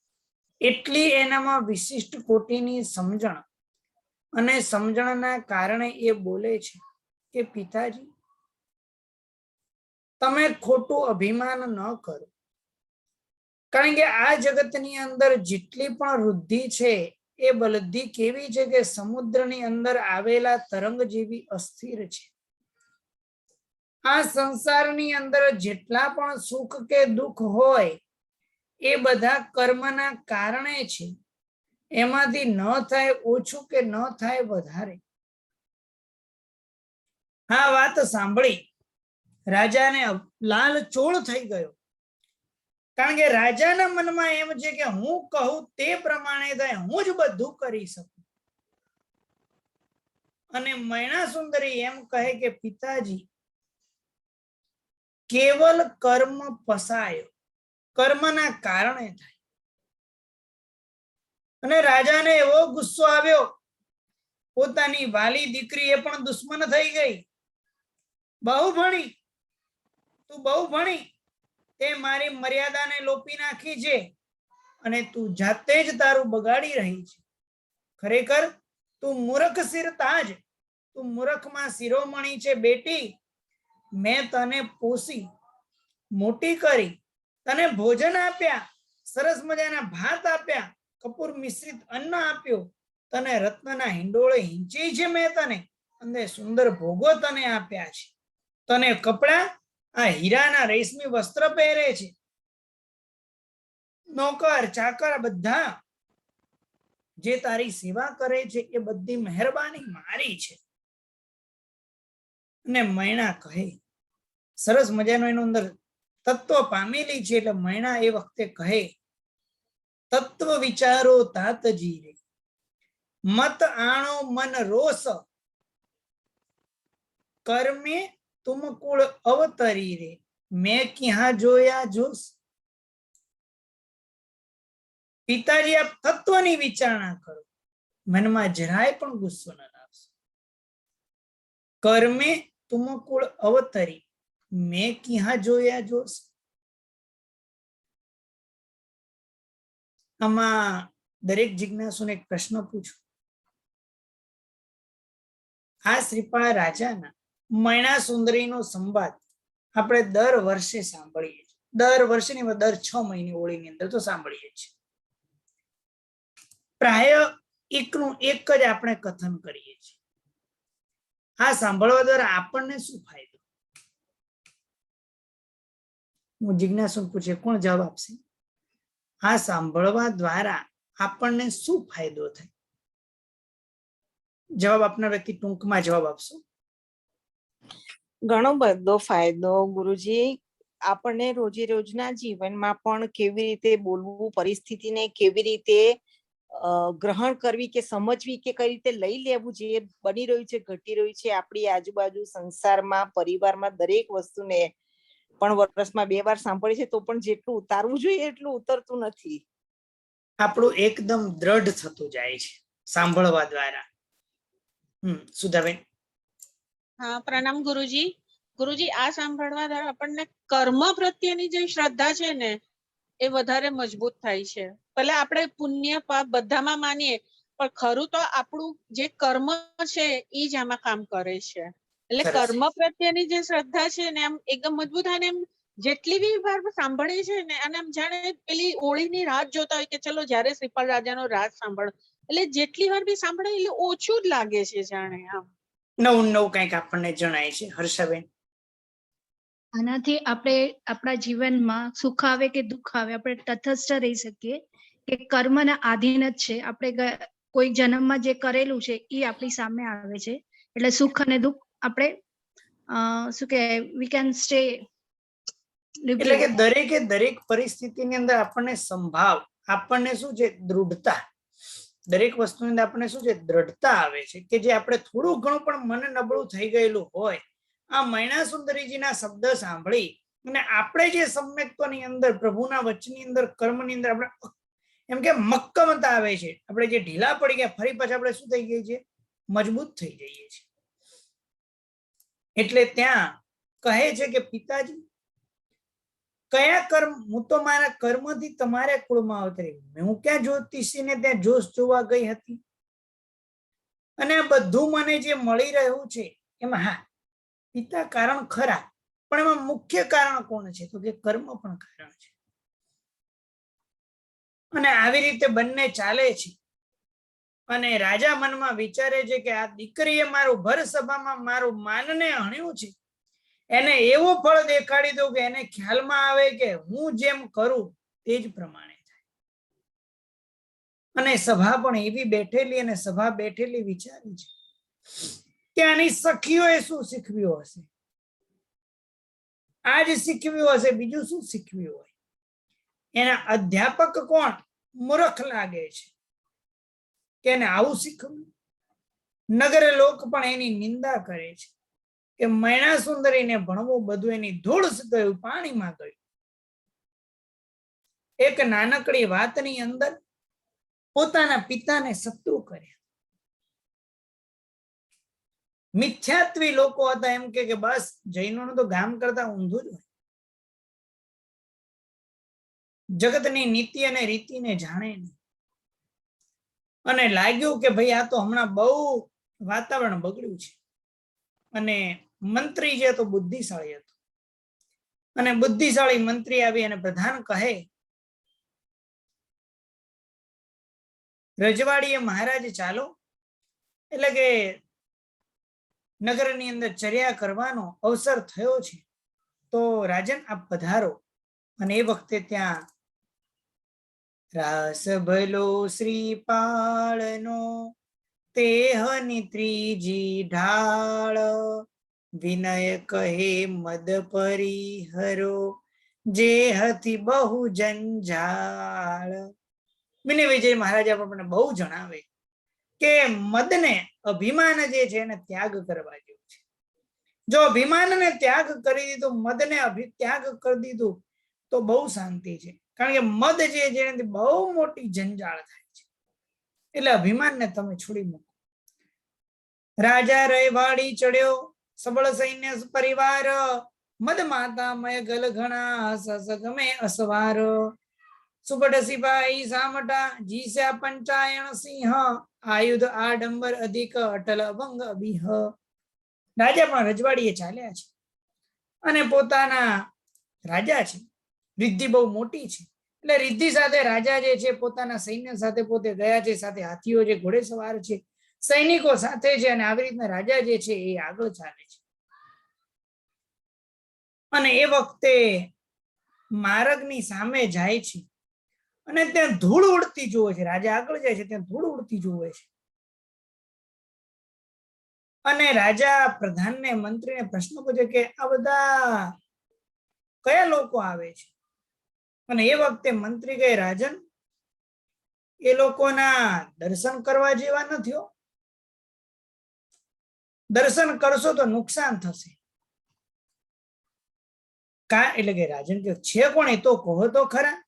એટલી એનામાં વિશિષ્ટ કોટીની સમજણ, અને સમજણના કારણે એ બોલે છે કે પિતાજી તમે ખોટું અભિમાન ન કરો, કારણ કે આ જગતની અંદર જેટલી પણ વૃદ્ધિ છે એ બલદ્ધિ કેવી છે કે સમુદ્રની અંદર આવેલા તરંગ જેવી અસ્થિર છે. આ સંસારની અંદર જેટલા પણ સુખ કે દુઃખ હોય એ બધા કર્મના કારણે છે. એમાંથી ન થાય ઓછું કે ન થાય વધારે. આ વાત સાંભળી રાજાને લાલ ચોળ થઈ ગયો, કારણ કે રાજાના મનમાં એમ છે કે હું કહું તે પ્રમાણે થાય, હું જ બધું કરી શકું. અને મૈણા સુંદરી એમ કહે કે પિતાજી કેવલ કર્મ પસાયો, કર્મના કારણે થાય. અને રાજાને એવો ગુસ્સો આવ્યો, પોતાની વાલી દીકરી એ પણ દુશ્મન થઈ ગઈ. બહુ ભણી, તું બહુ ભણી, તે મારી મર્યાદાને લોપી નાખી છે અને તું જાતે જ તારું બગાડી રહી છે. ખરેખર તું મૂર્ખ શિર તાજ, તું મૂર્ખમાં શિરોમણી છે બેટી. મેં તને પોષી મોટી કરી, તને ભોજન આપ્યા, સરસ મજાના ભાત આપ્યા, કપૂર મિશ્રિત અન્ન આપ્યો, તને રત્નના હિંડોળે હિંચી છે મેં તને, અને સુંદર ભોગો તને આપ્યા છે. તને કપડા આ હીરાના રેશમી વસ્ત્ર પહેરે છે. નોકર ચાકર બધા જે તારી સેવા કરે છે એ બધી મહેરબાની મારી છે. અને મૈણા કહે, સરસ મજાનો એનો અંદર તત્વ પામેલી છે એટલે મૈણા એ વખતે કહે, તત્વ વિચારો તાતજી રે, મત આણો મન રોષ, કર્મે તુમ કુળ અવતરી રે, મેં ક્યાં જોયા જોશ. પિતાજી આપ તત્વની વિચારણા કરો, મનમાં જરાય પણ ગુસ્સો ન લાવશો. કર્મે તુમ કુળ અવતરી, મેં ક્યાં જોયા જોશ. આમાં દરેક જિજ્ઞાસુને એક પ્રશ્ન પૂછું. આ શ્રીપાળ રાજાના મૈણા સુંદરીનો સંવાદ આપણે દર વર્ષે સાંભળીએ છીએ. દર વર્ષે ની દર 6 મહિને હોળીની અંદર તો સાંભળીએ છીએ. પ્રાય એકનું એક જ આપણે કથન કરીએ છીએ. આ સાંભળવા દ્વારા આપણને શું ફાયદો? હું જિજ્ઞાસુ પૂછે, કોણ જવાબ આપશે? આ સાંભળવા દ્વારા આપણને શું ફાયદો થાય? જવાબ આપનાર વ્યક્તિ ટૂંકમાં જવાબ આપશો. ઘણો બધો ફાયદો ગુરુજી. આપણને રોજે રોજના જીવનમાં પણ કેવી રીતે બોલવું, પરિસ્થિતિને કેવી રીતે ગ્રહણ કરવી કે સમજવી કે કઈ રીતે લઈ લેવું, જે બની રહ્યું છે, ઘટી રહ્યું છે આપણી આજુબાજુ, સંસારમાં, પરિવારમાં, દરેક વસ્તુને પણ વર્ષમાં 2 વાર સાંભળે છે તો પણ જેટલું ઉતારવું જોઈએ એટલું ઉતરતું નથી. આપણું એકદમ દ્રઢ થતું જાય છે સાંભળવા દ્વારા. સુધાબેન. હા, પ્રણામ ગુરુજી. ગુરુજી, આ સાંભળવા દ્વારા આપણને કર્મ પ્રત્યેની જે શ્રદ્ધા છે ને એ વધારે મજબૂત થાય છે. ભલે આપણે પુણ્ય પાપ બધામાં માનીએ, પણ ખરું તો આપણું જે કર્મ છે એ જ આમાં કામ કરે છે. એટલે કર્મ પ્રત્યેની જે શ્રદ્ધા છે ને એમ એકદમ મજબૂત થાય ને એમ જેટલી બી વાર સાંભળે છે ને અને એમ જાણે પેલી હોળીની રાત જોતા હોય કે ચલો જ્યારે શ્રીપાલ રાજાનો રાજ સાંભળ, એટલે જેટલી વાર બી સાંભળે એટલે ઓછું જ લાગે છે જાણે આમ. નવું નવું કંઈક આપણને જણાય છે. હર્ષાબેન. આનાથી આપણે આપણા જીવનમાં સુખ આવે કે દુઃખ આવે આપણે તટસ્થ રહી શકીએ કે કર્મના આધીન જ છે. આપણે કોઈ જન્મમાં જે કરેલું છે એ આપણી સામે આવે છે. એટલે સુખ અને દુઃખ આપણે શું કે વી કેન સ્ટે. એટલે કે દરેકે દરેક પરિસ્થિતિની અંદર આપણને સંભાવ, આપણને શું છે દૃઢતા, દરેક વસ્તુની અંદર આપણને શું છે, દ્રઢતા આવે છે, કે જે આપણે થોડું ઘણું પણ મન નબળું થઈ ગયેલું હોય, આ મૈણા સુંદરીજીના શબ્દ સાંભળી અને આપણે જે સમ્યક્ત્વની અંદર પ્રભુના વચનની અંદર કર્મની અંદર આપણે એમ કે મક્કમતા આવે છે, આપણે જે ઢીલા પડી ગયા ફરી પાછા આપણે શું થઈ ગઈ છે, મજબૂત થઈ જઈએ છીએ. એટલે ત્યાં કહે છે કે પિતાજી કયા કર્મ, હું તો મારા કર્મથી તમારે કુળમાં અવતરી, હું ક્યાં જ્યોતિષીને ત્યાં જોશ જોવા ગઈ હતી, અને આ બધું મને જે મળી રહ્યું છે એમાં હા પિતા કારણ ખરા, પણ એમાં મુખ્ય કારણ કોણ છે, તો કે કર્મ પણ કારણ છે. અને આવી રીતે બંને ચાલે છે. અને રાજા મનમાં વિચારે છે કે આ દીકરીએ મારું ભર સભામાં મારું માનને હણ્યું છે, એને એવું ફળ દેખાડી દઉં કે એને ખ્યાલમાં આવે કે હું જેમ કરું તે જ પ્રમાણે થાય. અને સભા પણ એવી બેઠેલી, અને સભા બેઠેલી વિચારી છે કે આની સખીઓએ શું શીખવ્યું હશે, આ જ શીખવ્યું હશે, બીજું શું શીખવ્યું હોય. એના અધ્યાપક કોણ મૂર્ખ લાગે છે કે એને આવું શીખવ્યું. નગર લોક પણ એની નિંદા કરે છે કે મૈણા સુંદરીને ભણવું બધું એની ધૂળ ગયું, પાણીમાં ગયું. એક નાનકડી વાતની અંદર પોતાના પિતાને શત્રુ કર્યા. મિથ્યાત્વી લોકો હતા, એમ કે બસ જૈનોનું તો ગામ કરતા ઊંધું જ હોય, જગતની નીતિ અને રીતિને જાણે નહીં. અને લાગ્યું કે ભાઈ આ તો હમણાં બહુ વાતાવરણ બગડ્યું છે. અને મંત્રી જે તો બુદ્ધિશાળી હતો, અને બુદ્ધિશાળી મંત્રી આવી અને પ્રધાન કહે, રજવાડીએ મહારાજ ચાલો, એટલે કે નગરની અંદર ચર્યા કરવાનો અવસર થયો છે, તો રાજન આપ પધારો. અને એ વખતે ત્યાં રાસ ભલો શ્રીપાળનો તેહની ત્રીજી ઢાળ, વિનય કહે મદ પરિહરો જે હતી બહુ જંજાળ. વિનય વિજય મહારાજ આપણને બહુ જણાવે કે મદને, અભિમાન જે છે એને ત્યાગ કરવા જેવું છે. જો અભિમાનને ત્યાગ કરી દીધું, મદને ત્યાગ કરી દીધું તો બહુ શાંતિ છે. કારણ કે મદ જે છે એનાથી બહુ મોટી જંજાળ થાય છે. એટલે અભિમાનને તમે છોડી મૂકો. રાજા રૈવાડી ચડ્યો સબળ સૈન્ય પરિવાર, મદ માતા મય ગલ ઘણા સસગમે અસવાર, સુબડ સિપાહી સામટા જીસ્યા પંચાયણ સિંહ, આયુધ આડંબર અધિક અટલ અભંગ અભિહ. રાજા પણ રજવાડીએ ચાલ્યા છે, અને પોતાના રાજા છે, રિદ્ધિ બહુ મોટી છે, એટલે રિદ્ધિ સાથે રાજા જે છે પોતાના સૈન્ય સાથે પોતે ગયા છે, સાથે હાથીઓ જે ઘોડે સવાર છે, સૈનિકો સાથે છે, અને આવી રીતના રાજા જે છે એ આગળ ચાલે છે. અને એ વખતે માર્ગની સામે જાય છે, અને ત્યાં ધૂળ ઉડતી જોવે છે. રાજા આગળ જાય છે, ત્યાં ધૂળ ઉડતી જોવે છે. અને રાજા પ્રધાનને, મંત્રીને પ્રશ્ન પૂછે કે આ બધા કયા લોકો આવે છે. અને એ વખતે મંત્રી કહે, રાજન એ લોકોના દર્શન કરવા જેવા નથી. દર્શન કરશો તો નુકસાન થશે. એટલે કે રાજન કે છે કોણ, એ તો કહો તો ખરા.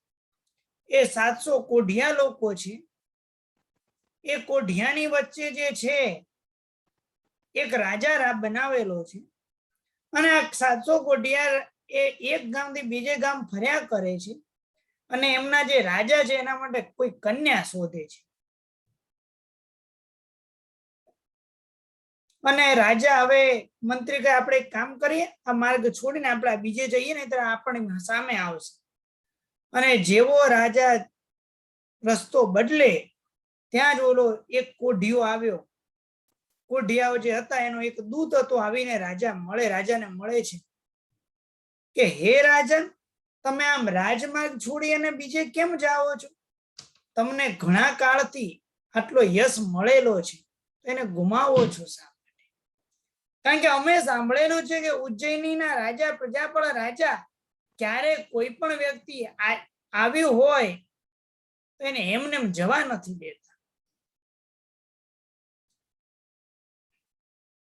એ 700 કોઢિયા લોકો છે. એ કોઢિયાની વચ્ચે જે છે એક રાજા બનાવેલો છે, અને આ 700 કોઢિયા એ એક ગામથી બીજે ગામ ફર્યા કરે છે, અને એમના જે રાજા છે એના માટે કોઈ કન્યા શોધે છે. અને રાજા હવે મંત્રી કહે, આપણે એક કામ કરીએ, આ માર્ગ છોડીને આપણે બીજે જઈએ ને ત્યારે આપણે સામે આવશે. અને જેવો રાજા રસ્તો બદલે ત્યાં જ ઓલો એક કોઢિયો આવ્યો. કોઢિયાઓ જે હતા એનો એક દૂત હતો, આવીને રાજાને મળે છે કે હે રાજન, તમે આમ રાજમાર્ગ છોડી અને બીજે કેમ જાઓ છો? તમને ઘણા કાળથી આટલો યશ મળેલો છે, એને ગુમાવો છો શા માટે? કારણ કે અમે સાંભળેલું છે કે ઉજ્જૈનીના રાજા, પ્રજાપળ રાજા, ક્યારે કોઈ પણ વ્યક્તિ આવ્યું હોય તો એને એમને જવા નથી દેતા.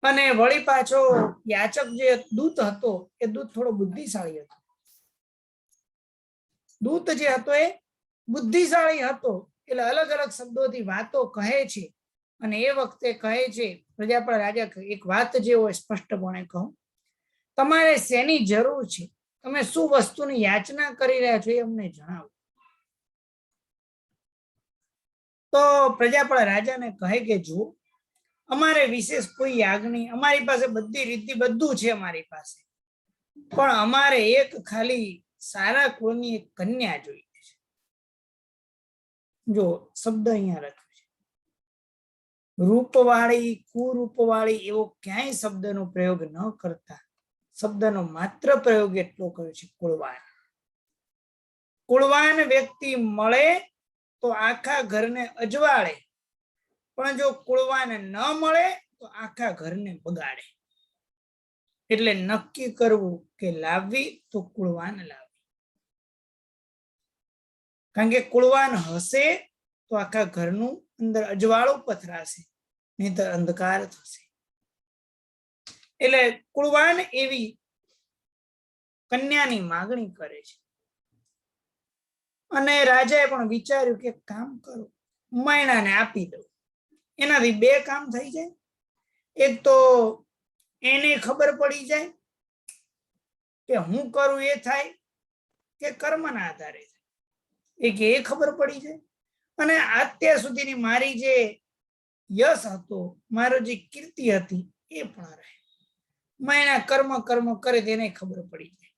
અને વળી પાછો યાચક જે દૂત હતો એ દૂત થોડો બુદ્ધિશાળી હતો. દૂત જે હતો એ બુદ્ધિશાળી હતો, એટલે અલગ અલગ શબ્દોથી વાતો કહે છે. અને એ વખતે કહે છે પ્રજાપળ રાજા, એક વાત જે હોય સ્પષ્ટપણે કહું, તમારે શેની જરૂર છે, તમે શું વસ્તુની યાચના કરી રહ્યા છો એ અમને જણાવો. તો પ્રજાપળ રાજાને કહે કે જો અમારે વિશેષ કોઈ યાજ્ઞની, અમારી પાસે બધી રીતિ બધું છે અમારી પાસે, પણ અમારે એક ખાલી સારા કુળની એક કન્યા જોઈએ છે. જો શબ્દ અહીંયા લખ્યો છે, રૂપવાળી, કુરૂપવાળી એવો ક્યાંય શબ્દનો પ્રયોગ ન કરતા શબ્દનો માત્ર પ્રયોગ એટલો કર્યો છે, કુળવાન. કુળવાન વ્યક્તિ મળે તો આખા ઘરને અજવાળે, પણ જો કુળવાન ન મળે તો આખા ઘરને બગાડે. એટલે નક્કી કરવું કે લાવવી તો કુળવાન લાવવી. કારણ કે કુળવાન હશે તો આખા ઘરનું અંદર અજવાળું પથરાશે, નહીંતર અંધકાર થશે. એટલે કુળવાન એવી કન્યાની માગણી કરે છે. અને રાજાએ પણ વિચાર્યું કે કામ કરો, મૈણાને આપી દઉં, એનાથી બે કામ થઈ જાય. એક તો એને ખબર પડી જાય કે હું કરું એ થાય કે કર્મના આધારે થાય, એ ખબર પડી જાય. અને અત્યાર સુધીની મારી જે યશ હતો, મારો જે કીર્તિ હતી એ પણ રહે. મૈણા કર્મ કર્મ કરે તેને ખબર પડી જાય.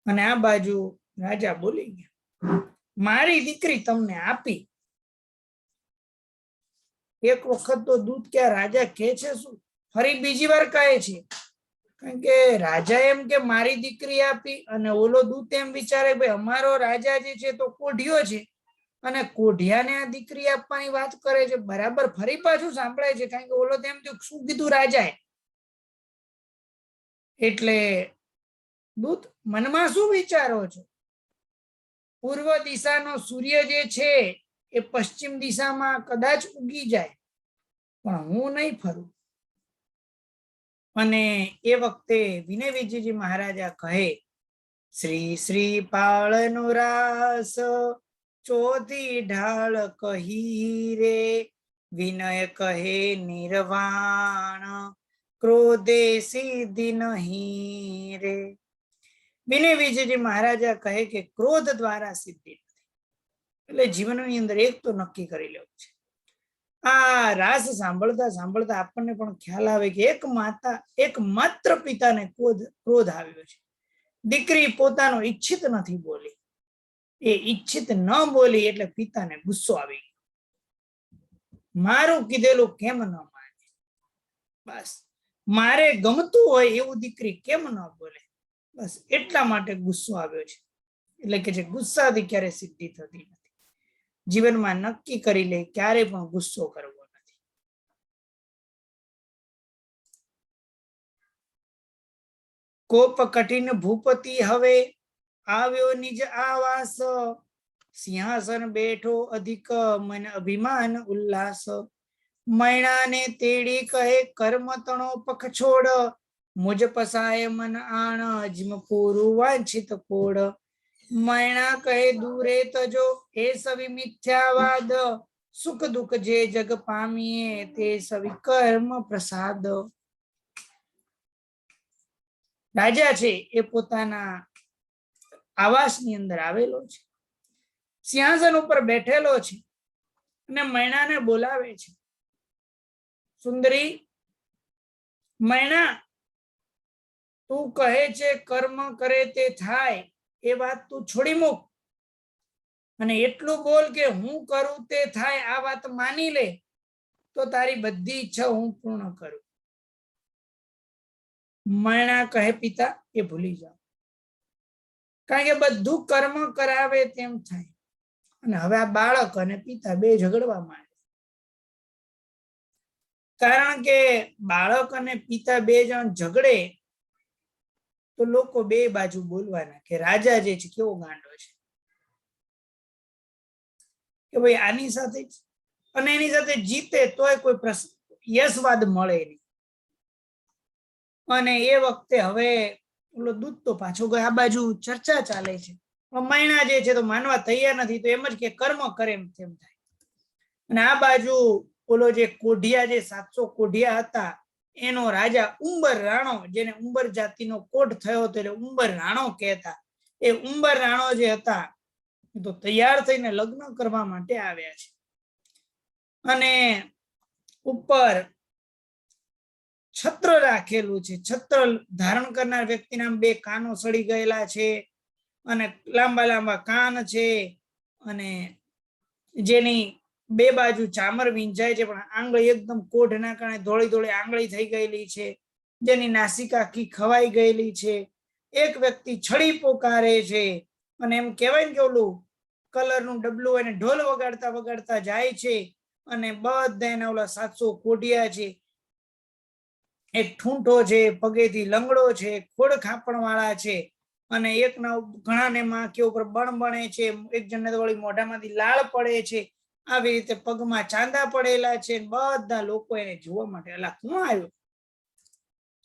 અને આ બાજુ રાજા બોલી ગયા, મારી દીકરી તમને આપી. એક વખત તો દૂત કે રાજા કહે છે શું, ફરી બીજી વાર કહે છે. કારણ કે રાજા એમ કે મારી દીકરી આપી, અને ઓલો દૂત એમ વિચારે ભાઈ અમારો રાજા જે છે તો કોઢિયો છે, અને કોઢિયાને આ દીકરી આપવાની વાત કરે છે. બરાબર ફરી પાછું સાંભળાય છે, કારણ કે ઓલો તેમ શું કીધું રાજાએ. એટલે દૂત, મનમાં શું વિચારો છો? પૂર્વ દિશાનો સૂર્ય જે છે એ પશ્ચિમ દિશામાં કદાચ ઉગી જાય, પણ હું નહીં ફરું. અને એ વખતે વિનય વિજયજી મહારાજા કહે, શ્રી શ્રીપાળનો રાસ ચોથી ઢાળ કહી રે, વિનય કહે નિર્વાણ ક્રોધે સિદ્ધિ નહીં રે. વિનય વિજયજી મહારાજા કહે કે ક્રોધ દ્વારા સિદ્ધિ નથી. એટલે જીવનની અંદર એક તો નક્કી કરી લેવું છે. આ રાસ સાંભળતા સાંભળતા આપણને પણ ખ્યાલ આવે કે એક માત્ર પિતાને ક્રોધ આવ્યો છે. દીકરી પોતાનો ઈચ્છિત નથી બોલી, એ ઈચ્છિત ન બોલી એટલે પિતાને ગુસ્સો આવી ગયો. મારું કીધેલું કેમ ન માને, બસ મારે ગમતું હોય એવું દીકરી કેમ ન બોલે, બસ એટલા માટે ગુસ્સો આવ્યો છે. એટલે કે જે ગુસ્સાથી ક્યારે સિદ્ધિ થતી નથી. જીવનમાં નક્કી કરી લે, ક્યારે પણ ગુસ્સો કરવો નથી. કોપ કઠિન ભૂપતિ હવે આવ્યો નિજ આવાસ, સિંહાસન બેઠો અધિક મન અભિમાન ઉલ્લાસ. મૈણાને તેડી કહે કર્મ તણો પખ છોડ, મુજ પસાય મન આણ અજમ પૂરું વાંછિત કોડ. મૈણા કહે દૂરે તજો એ સવિ મિથ્યાવાદ, સુખ દુઃખ જે જગ પામીએ તે સવિ કર્મ પ્રસાદ. રાજા છે એ પોતાના આવાસની અંદર આવેલો છે, સિંહાસન ઉપર બેઠેલો છે, અને મૈણાને બોલાવે છે, સુંદરી મૈણા, તું કહે છે કર્મ કરે તે થાય, એ વાત તું છોડી મૂક, અને એટલું બોલ કે હું કરું તે થાય. આ વાત માની લે તો તારી બધી ઈચ્છા હું પૂર્ણ કરું. મૈણા કહે પિતા એ ભૂલી જાઓ, કારણ કે બધું કર્મ કરાવે તેમ થાય. અને હવે આ બાળક અને પિતા બે ઝઘડવા માંડે, કારણ કે બાળક અને પિતા બે જણ ઝઘડે તો લોકો બે બાજુ બોલવાના કે રાજા જે છે કેવો ગાંડો છે, કે ભાઈ આની સાથે જ, અને એની સાથે જીતે તોય કોઈ યશવાદ મળે નહીં. અને એ વખતે હવે ઓલો દૂત તો પાછો ગયો, આ બાજુ ચર્ચા ચાલે છે. મૈણા જે છે તો માનવા તૈયાર નથી, તો એમ જ કે કર્મ કરે એમ તેમ થાય. અને આ બાજુ ઓલો જે કોઢિયા, જે 700 કોઢિયા હતા, એનો રાજા ઉંબર રાણો, જેને ઉંબર જાતિનો કોઢ થયો હતો એટલે ઉંબર રાણો કહેતા, એ ઉંબર રાણો જે હતા તો તૈયાર થઈને લગ્ન કરવા માટે આવ્યા છે. અને ઉપર છત્ર રાખેલું છે. છત્ર ધારણ કરનાર વ્યક્તિના 2 કાનો સડી ગયેલા છે અને લાંબા લાંબા કાન છે, અને જેની 2 બાજુ ચામર વીંજાય છે, પણ આંગળી એકદમ કોઢના કારણે ધોળી ધોળી આંગળી થઈ ગયેલી છે, જેની નાસિકા આખી ખવાઈ ગયેલી છે. એક વ્યક્તિ છડી પોકારે છે, અને એમ કહેવાય ને કે ઓલું કલરનું ડબલું એને ઢોલ વગાડતા વગાડતા જાય છે. અને બધા એના ઓલા 700 કોઢિયા છે, એક ઠૂંઠો છે, પગેથી લંગડો છે, ખોડ ખાપણ વાળા છે, અને એકના ઘણાને માથે ઉપર બણ બણે છે, એક જણને તો વળી મોઢામાંથી લાળ પડે છે. આવી રીતે પગમાં ચાંદા પડેલા છે. બધા લોકો એને જોવા માટે, અલા કોણ આવ્યો?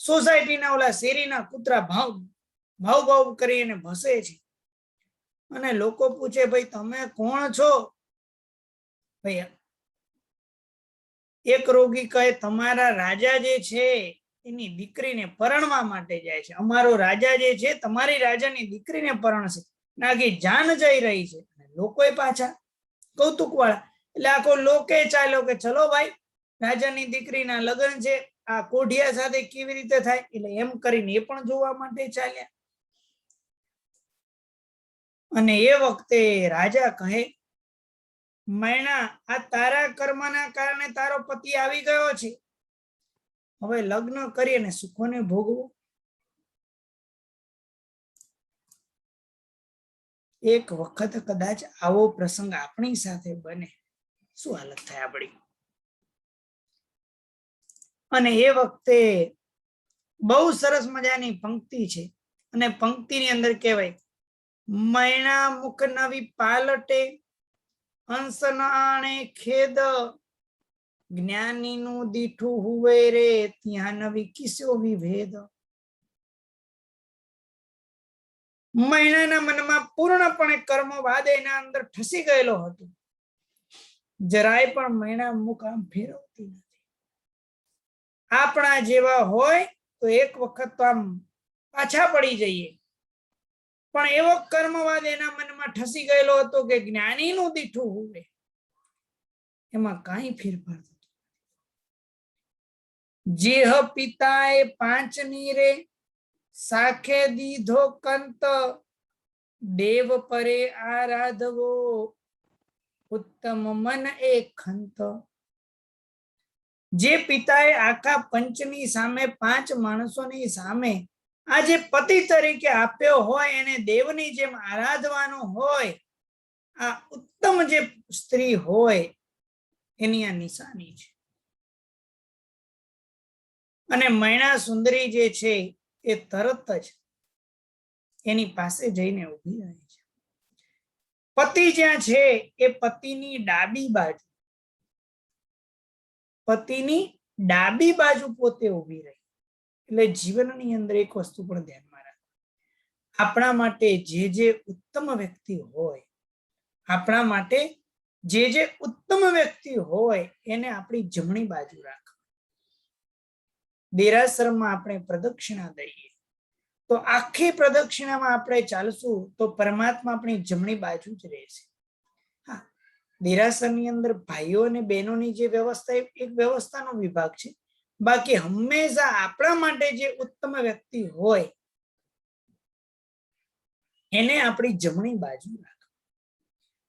સોસાયટીના ઓલા શેરીના કૂતરા ભાવ ભાવ ભાવ કરીને ભસે છે. અને લોકો પૂછે, ભાઈ તમે કોણ છો? ભાઈ એક રોગી કહે, તમારા રાજા જે છે એની દીકરીને પરણવા માટે જાય છે. અમારો રાજા જે છે તમારી રાજાની દીકરીને પરણશે, નાગી જાન જઈ રહી છે. લોકોએ પાછા કૌતુક વાળા, એટલે આખો લોકે ચાલ્યો કે ચલો ભાઈ, રાજાની દીકરીના લગ્ન છે, આ કોઢિયા સાથે કેવી રીતે થાય? એટલે એમ કરીને એ પણ જોવા માટે ચાલ્યા. અને એ વખતે રાજા કહે, મૈણા, આ તારા કર્મના કારણે તારો પતિ આવી ગયો છે, હવે લગ્ન કરી અને સુખોને ભોગવો. એક વખત કદાચ આવો પ્રસંગ આપણી સાથે બને, શું હાલત થાય આપણી? અને એ વખતે બહુ સરસ મજાની પંક્તિ છે, અને પંક્તિની અંદર કહેવાય, મૈણા મુખ નવી પાલટે, હંસનાણે ખેદ, જ્ઞાનીનું દીઠું હુવે રે, ત્યાં નવી કિસ્યો વિભેદ. મૈણાના મનમાં પૂર્ણપણે કર્મવાદ એના અંદર ઠસી ગયેલો હતો. જરાય પણ મૈણા મુખ આમ ફેરવતી નથી. આપણા જેવા હોય તો એક વખત તો આમ પાછા પડી જઈએ, પણ એવો કર્મવાદ એના મનમાં ઠસી ગયેલો હતો કે જ્ઞાનીનું દીઠું હુવે, એમાં કાંઈ ફેરફાર થતો. જેહ પિતાએ 5 નીરે, સાખે દીધો કંત, દેવ પરે આરાધવો, ઉત્તમ મન એક ખંત. જે પિતાએ આખા પંચની સામે, 5 માણસોની સામે આ જે પતિ તરીકે આપ્યો હોય, એને દેવની જેમ આરાધવાનો હોય, આ ઉત્તમ જે સ્ત્રી હોય એની આ નિશાની છે. અને મૈણા સુંદરી જે છે એ તરત જ એની પાસે જઈને ઊભી રહે છે. પતિ જ્યાં છે એ પતિની ડાબી બાજુ, પતિની ડાબી બાજુ પોતે ઊભી રહી. એટલે જીવનની અંદર એક વસ્તુ પણ ધ્યાનમાં રાખો, આપણા માટે જે ઉત્તમ વ્યક્તિ હોય, આપણા માટે જે ઉત્તમ વ્યક્તિ હોય એને આપણી જમણી બાજુ રાખ. દેરાસરમાં આપણે પ્રદક્ષિણા દઈએ તો આખી પ્રદક્ષિણામાં આપણે ચાલશું તો પરમાત્મા આપણી જમણી બાજુ જ રહેશે. હા, દેરાસરની અંદર ભાઈઓ અને બહેનોની જે વ્યવસ્થા એક વ્યવસ્થાનો વિભાગ છે, બાકી હંમેશા આપણા માટે જે ઉત્તમ વ્યક્તિ હોય એને આપણી જમણી બાજુ રાખ.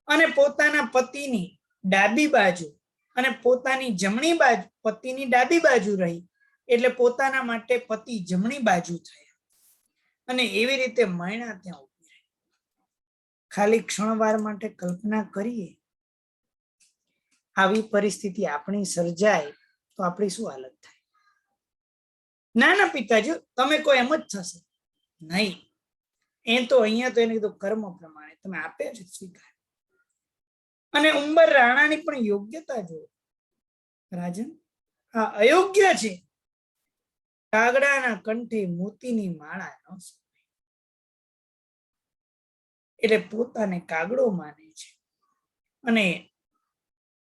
અને પોતાના પતિની ડાબી બાજુ અને પોતાની જમણી બાજુ, પતિની ડાબી બાજુ રહી એટલે પોતાના માટે પતિ જમણી બાજુ થયા. અને એવી રીતે મૈણા ત્યાં ઉભી રહી. ખાલી ક્ષણવાર માટે કલ્પના કરીએ, આવી પરિસ્થિતિ આપણી સર્જાય તો આપણી શું હાલત થાય? ના ના પિતાજી, તમે કોઈ એમ જ થશે નહીં. એ તો અહીંયા તો એને કીધું કર્મ પ્રમાણે તમે આપે છે સ્વીકાર. અને ઉંબર રાણાની પણ યોગ્યતા જો, રાજન આ અયોગ્ય છે, કાગડાના કંઠે મોતીની માળા ન શોભે. એટલે પોતાને કાગડો માને છે અને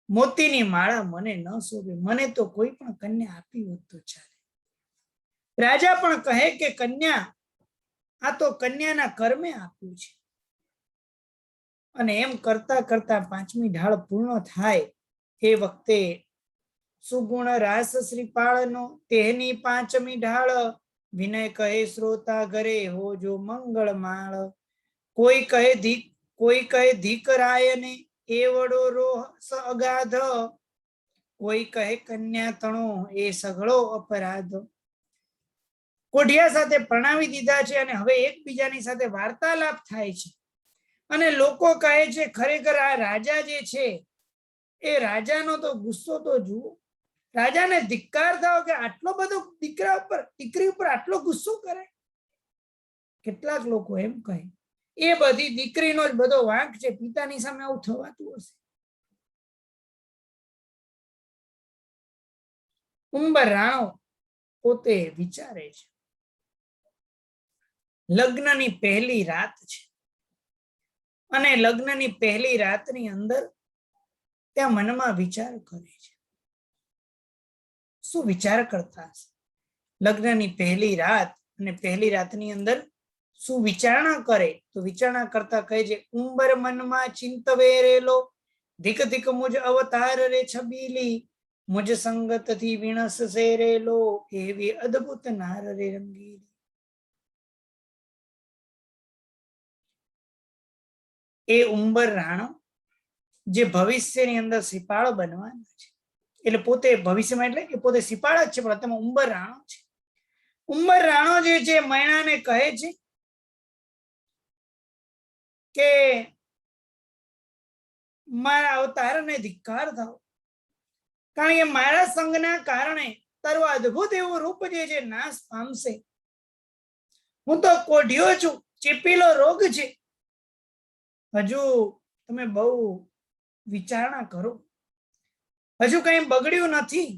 મોતીની માળા મને ન શોભે, મને તો કોઈ પણ કન્યા આપી હોત તો ચાલે. રાજા પણ કહે કે કન્યા, આ તો કન્યાના કર્મે આપ્યું છે. અને એમ કરતા કરતા 5મી ઢાળ પૂર્ણ થાય એ વખતે સુગુણ રાસ શ્રીપાળનો તેની 5મી ઢાળ. વિનય કહે શ્રોતા ઘરે હો જો મંગળ માળ. કોઈ કહે ધીકરાયને એવડો રોષ અગાધ. કોઈ કહે કન્યા તણો એ સઘળો અપરાધ. કોઢિયા સાથે પ્રણાવી દીધા છે અને હવે એકબીજાની સાથે વાર્તાલાપ થાય છે. અને લોકો કહે છે ખરેખર આ રાજા જે છે એ રાજાનો તો ગુસ્સો તો જુઓ. રાજાને ધિક્કાર થાવ કે આટલો બધો દીકરી ઉપર આટલો ગુસ્સો કરે. કેટલાક લોકો એમ કહે એ બધી દીકરીનો જ બધો વાંક છે, પિતાની સામે આવું થવાતું હશે. ઉંબર રાણો પોતે વિચારે છે. લગ્નની પહેલી રાત છે અને લગ્નની પહેલી રાતની અંદર ત્યાં મનમાં વિચાર કરે છે. શું વિચાર કરતા હશે? લગ્નની પહેલી રાત અને પહેલી રાતની અંદર શું વિચારણા કરે? તો વિચારણા કરતા કહે છે, ઉંબર મનમાં ચિંતવે રેલો, ધીક ધીક મુજ અવતાર રે છબીલી, મુજ સંગત થી વિણસ સે રેલો, એવી અદ્ભુત નાર રે રંગીલી. એ ઉંબર રાણો જે ભવિષ્યની અંદર સિપાળો બનવાના છે, એટલે પોતે ભવિષ્યમાં એટલે કે પોતે સિપાળ જ છે, પણ તમે ઉંબર રાણો છે. ઉંબર રાણો જે છે મૈણાને કહે છે કે મારા અવતારને ધિક્કાર થાવ, કારણ કે મારા સંગના કારણે તારું અદ્ભુત એવું રૂપ જે છે નાશ પામશે. હું તો કોઢિયો છું, ચેપીલો રોગ છે. હજુ તમે બહુ વિચારણા કરો, હજુ કઈ બગડ્યું નથી.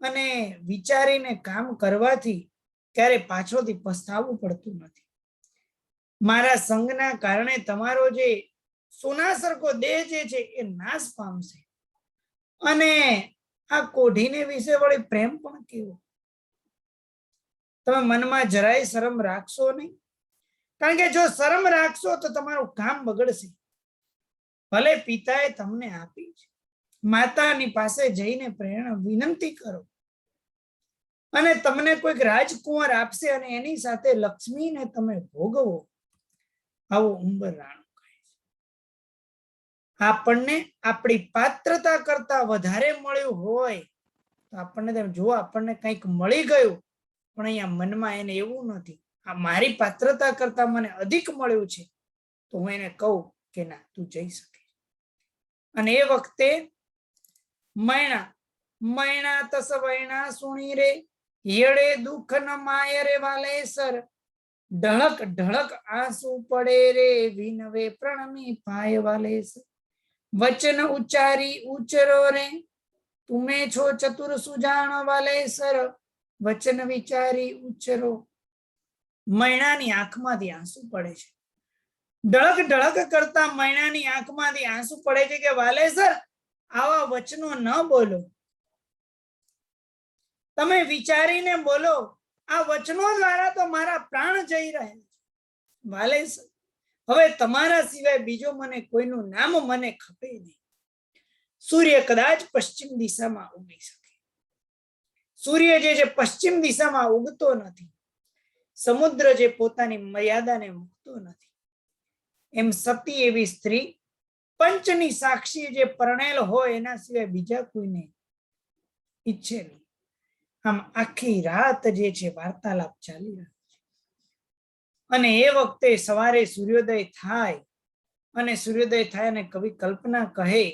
અને વિચારીને કામ કરવાથી ક્યારે પાછળથી પસ્તાવવું પડતું નથી. મારા સંગના કારણે તમારો જે સોના સરખો દેહ જે છે એ નાશ પામશે. અને આ કોઢીને વિશે વળી પ્રેમ પણ કેવો. તમે મનમાં જરાય શરમ રાખશો નહીં, કારણ કે જો શરમ રાખશો તો તમારું કામ બગડશે. ભલે પિતાએ તમને આપી છે, માતાની પાસે જઈને પ્રેરણા વિનંતી કરો અને તમને કોઈક રાજકુંવર આપશે અને એની સાથે લક્ષ્મીને તમે ભોગવો. આવો ઉંબર રાણો કહે છે. આપણને આપણી પાત્રતા કરતા વધારે મળ્યું હોય તો આપણને જો આપણને કંઈક મળી ગયું, પણ અહીંયા મનમાં એને એવું નથી, આ મારી પાત્રતા કરતા મને અધિક મળ્યું છે, તો હું એને કહું કે ના તું જઈ શકે. અને એ વખતે મૈણા તસ વૈણા સુણી રે, યડે દુઃખ ન માય રે વાલેસર, ઢળક ઢળક આંસુ પડે રે, વિનવે પ્રણમી પાય વાલેસર. વચન ઉચ્ચારી ઉચરો રે, તુમે છો ચતુર સુજાણ વાલેસર, વચન વિચારી ઉચ્ચરો. મૈણાની આંખમાંથી આંસુ પડે છે. ઢળક ઢળક કરતા મૈણાની આંખમાંથી આંસુ પડે છે કે વાલેસર આવા વચનો ન બોલો, તમે વિચારીને બોલો. આ વચનો દ્વારા તો મારા પ્રાણ જઈ રહ્યા છે. વાલેસર હવે તમારા સિવાય બીજો મને કોઈનું નામ મને ખપે નહીં. સૂર્ય કદાચ પશ્ચિમ દિશામાં ઉગી શકે. સૂર્ય જે છે પશ્ચિમ દિશામાં ઉગતો નથી. સમુદ્ર જે પોતાની મર્યાદાને મૂકતો નથી, એમ સતી એવી સ્ત્રી પંચની સાક્ષી જે પરણેલ હોય એના સિવાય બીજા કોઈને ઈચ્છે નહીં. આમ આખી રાત જે છે વાર્તાલાપ ચાલી રહ્યો છે. અને એ વખતે સવારે સૂર્યોદય થાય અને કવિ કલ્પના કહે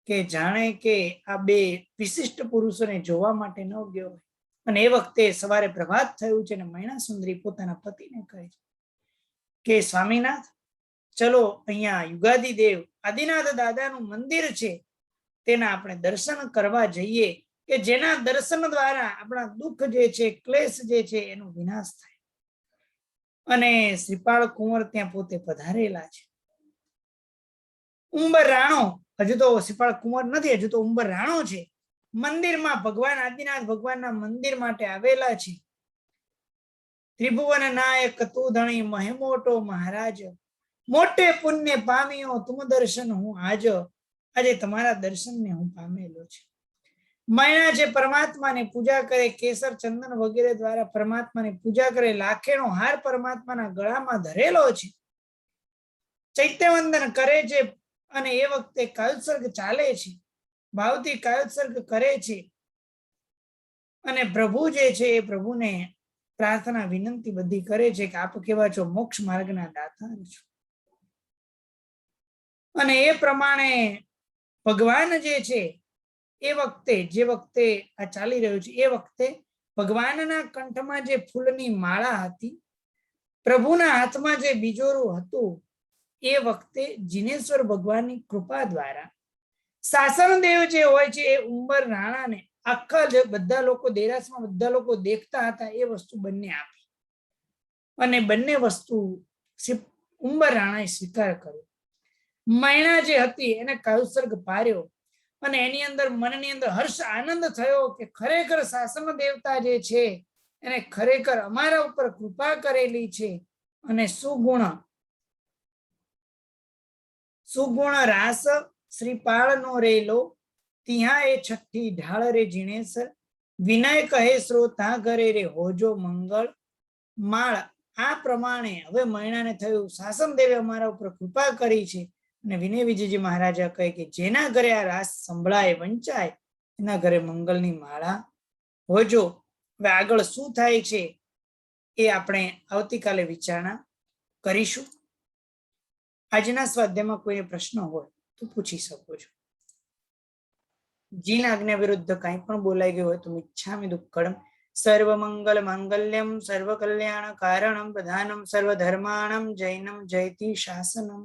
કે જાણે કે આ બે વિશિષ્ટ પુરુષોને જોવા માટે ન ગયો હોય. અને એ વખતે સવારે પ્રભાત થયું છે અને મૈણા સુંદરી પોતાના પતિને કહે છે કે સ્વામીનાથ, ચલો અહીંયા યુગાદી દેવ આદિનાથ દાદાનું મંદિર છે, તેના આપણે દર્શન કરવા જઈએ. કે જેના દર્શન દ્વારા આપણા દુઃખ જે છે, ક્લેશ જે છે એનો વિનાશ થાય. અને શ્રીપાળ કુંવર ત્યાં પોતે પધારેલા છે. ઉંબર રાણો, હજુ તો શ્રીપાળ કુંવર નથી, હજુ તો ઉંબર રાણો છે. મંદિરમાં ભગવાન આદિનાથ ભગવાનના મંદિર માટે આવેલા છે. ત્રિભુવન નાયક તું ધણી મહેમોટો મહારાજ, મોટે પુણ્ય પામ્યો તુમ દર્શન હું આજ. આજે તમારા દર્શનને હું પામેલો છે. મૈણા જે પરમાત્માને પૂજા કરે, કેસર ચંદન વગેરે દ્વારા પરમાત્માને પૂજા કરે, લાખેનો હાર પરમાત્માના ગળામાં ધરેલો છે, ચૈત્યવંદન કરે છે અને એ વખતે કાયોત્સર્ગ ચાલે છે, ભાવથી કાયોત્સર્ગ કરે છે અને પ્રભુ જે છે એ પ્રભુને પ્રાર્થના વિનંતી બધી કરે છે કે આપ કેવા છો, મોક્ષ માર્ગના દાતા છો. અને એ પ્રમાણે ભગવાન જે છે એ વખતે, જે વખતે આ ચાલી રહ્યું છે એ વખતે ભગવાનના કંઠમાં જે ફૂલની માળા હતી, પ્રભુના હાથમાં જે બીજોરું હતું, એ વખતે જીનેશ્વર ભગવાનની કૃપા દ્વારા શાસનદેવ જે હોય છે એ ઉંબર રાણાને આખા બધા લોકો દેરાસમાં બધા લોકો દેખતા હતા એ વસ્તુ બંને આપી અને બંને વસ્તુ ઉંબર રાણાએ સ્વીકાર કર્યો. મૈણા જે હતી એને કાયોત્સર્ગ પાર્યો અને એની અંદર મનની અંદર હર્ષ આનંદ થયો કે ખરેખર શાસન દેવતા જે છે એને ખરેખર અમારા ઉપર કૃપા કરેલી છે. અને સુગુણ રાસ શ્રીપાળ નો રેલો, ત્યાં એ છઠ્ઠી ઢાળ રે જીણેસર, વિનય કહે શ્રોતા ઘરે રે હોજો મંગળ માળ. આ પ્રમાણે હવે મૈણાને થયું શાસન દેવે અમારા ઉપર કૃપા કરી છે. અને વિનય વિજયજી મહારાજા કહે કે જેના ઘરે આ રાસ સંભળાય વંચાય એના ઘરે મંગળની માળા હોજો. હવે આગળ શું થાય છે એ આપણે આવતીકાલે વિચારણા કરીશું. આજના સ્વાધ્યાયમાં કોઈ પ્રશ્ન હોય તો પૂછી શકો છો. જીન આજ્ઞા વિરુદ્ધ કંઈ પણ બોલાઈ ગયું હોય તો મિચ્છામિ દુક્કડમ. સર્વ મંગલ માંગલ્યમ સર્વ કલ્યાણ કારણમ પ્રધાનમ સર્વ ધર્માણમ જૈનમ જયતિ શાસનમ.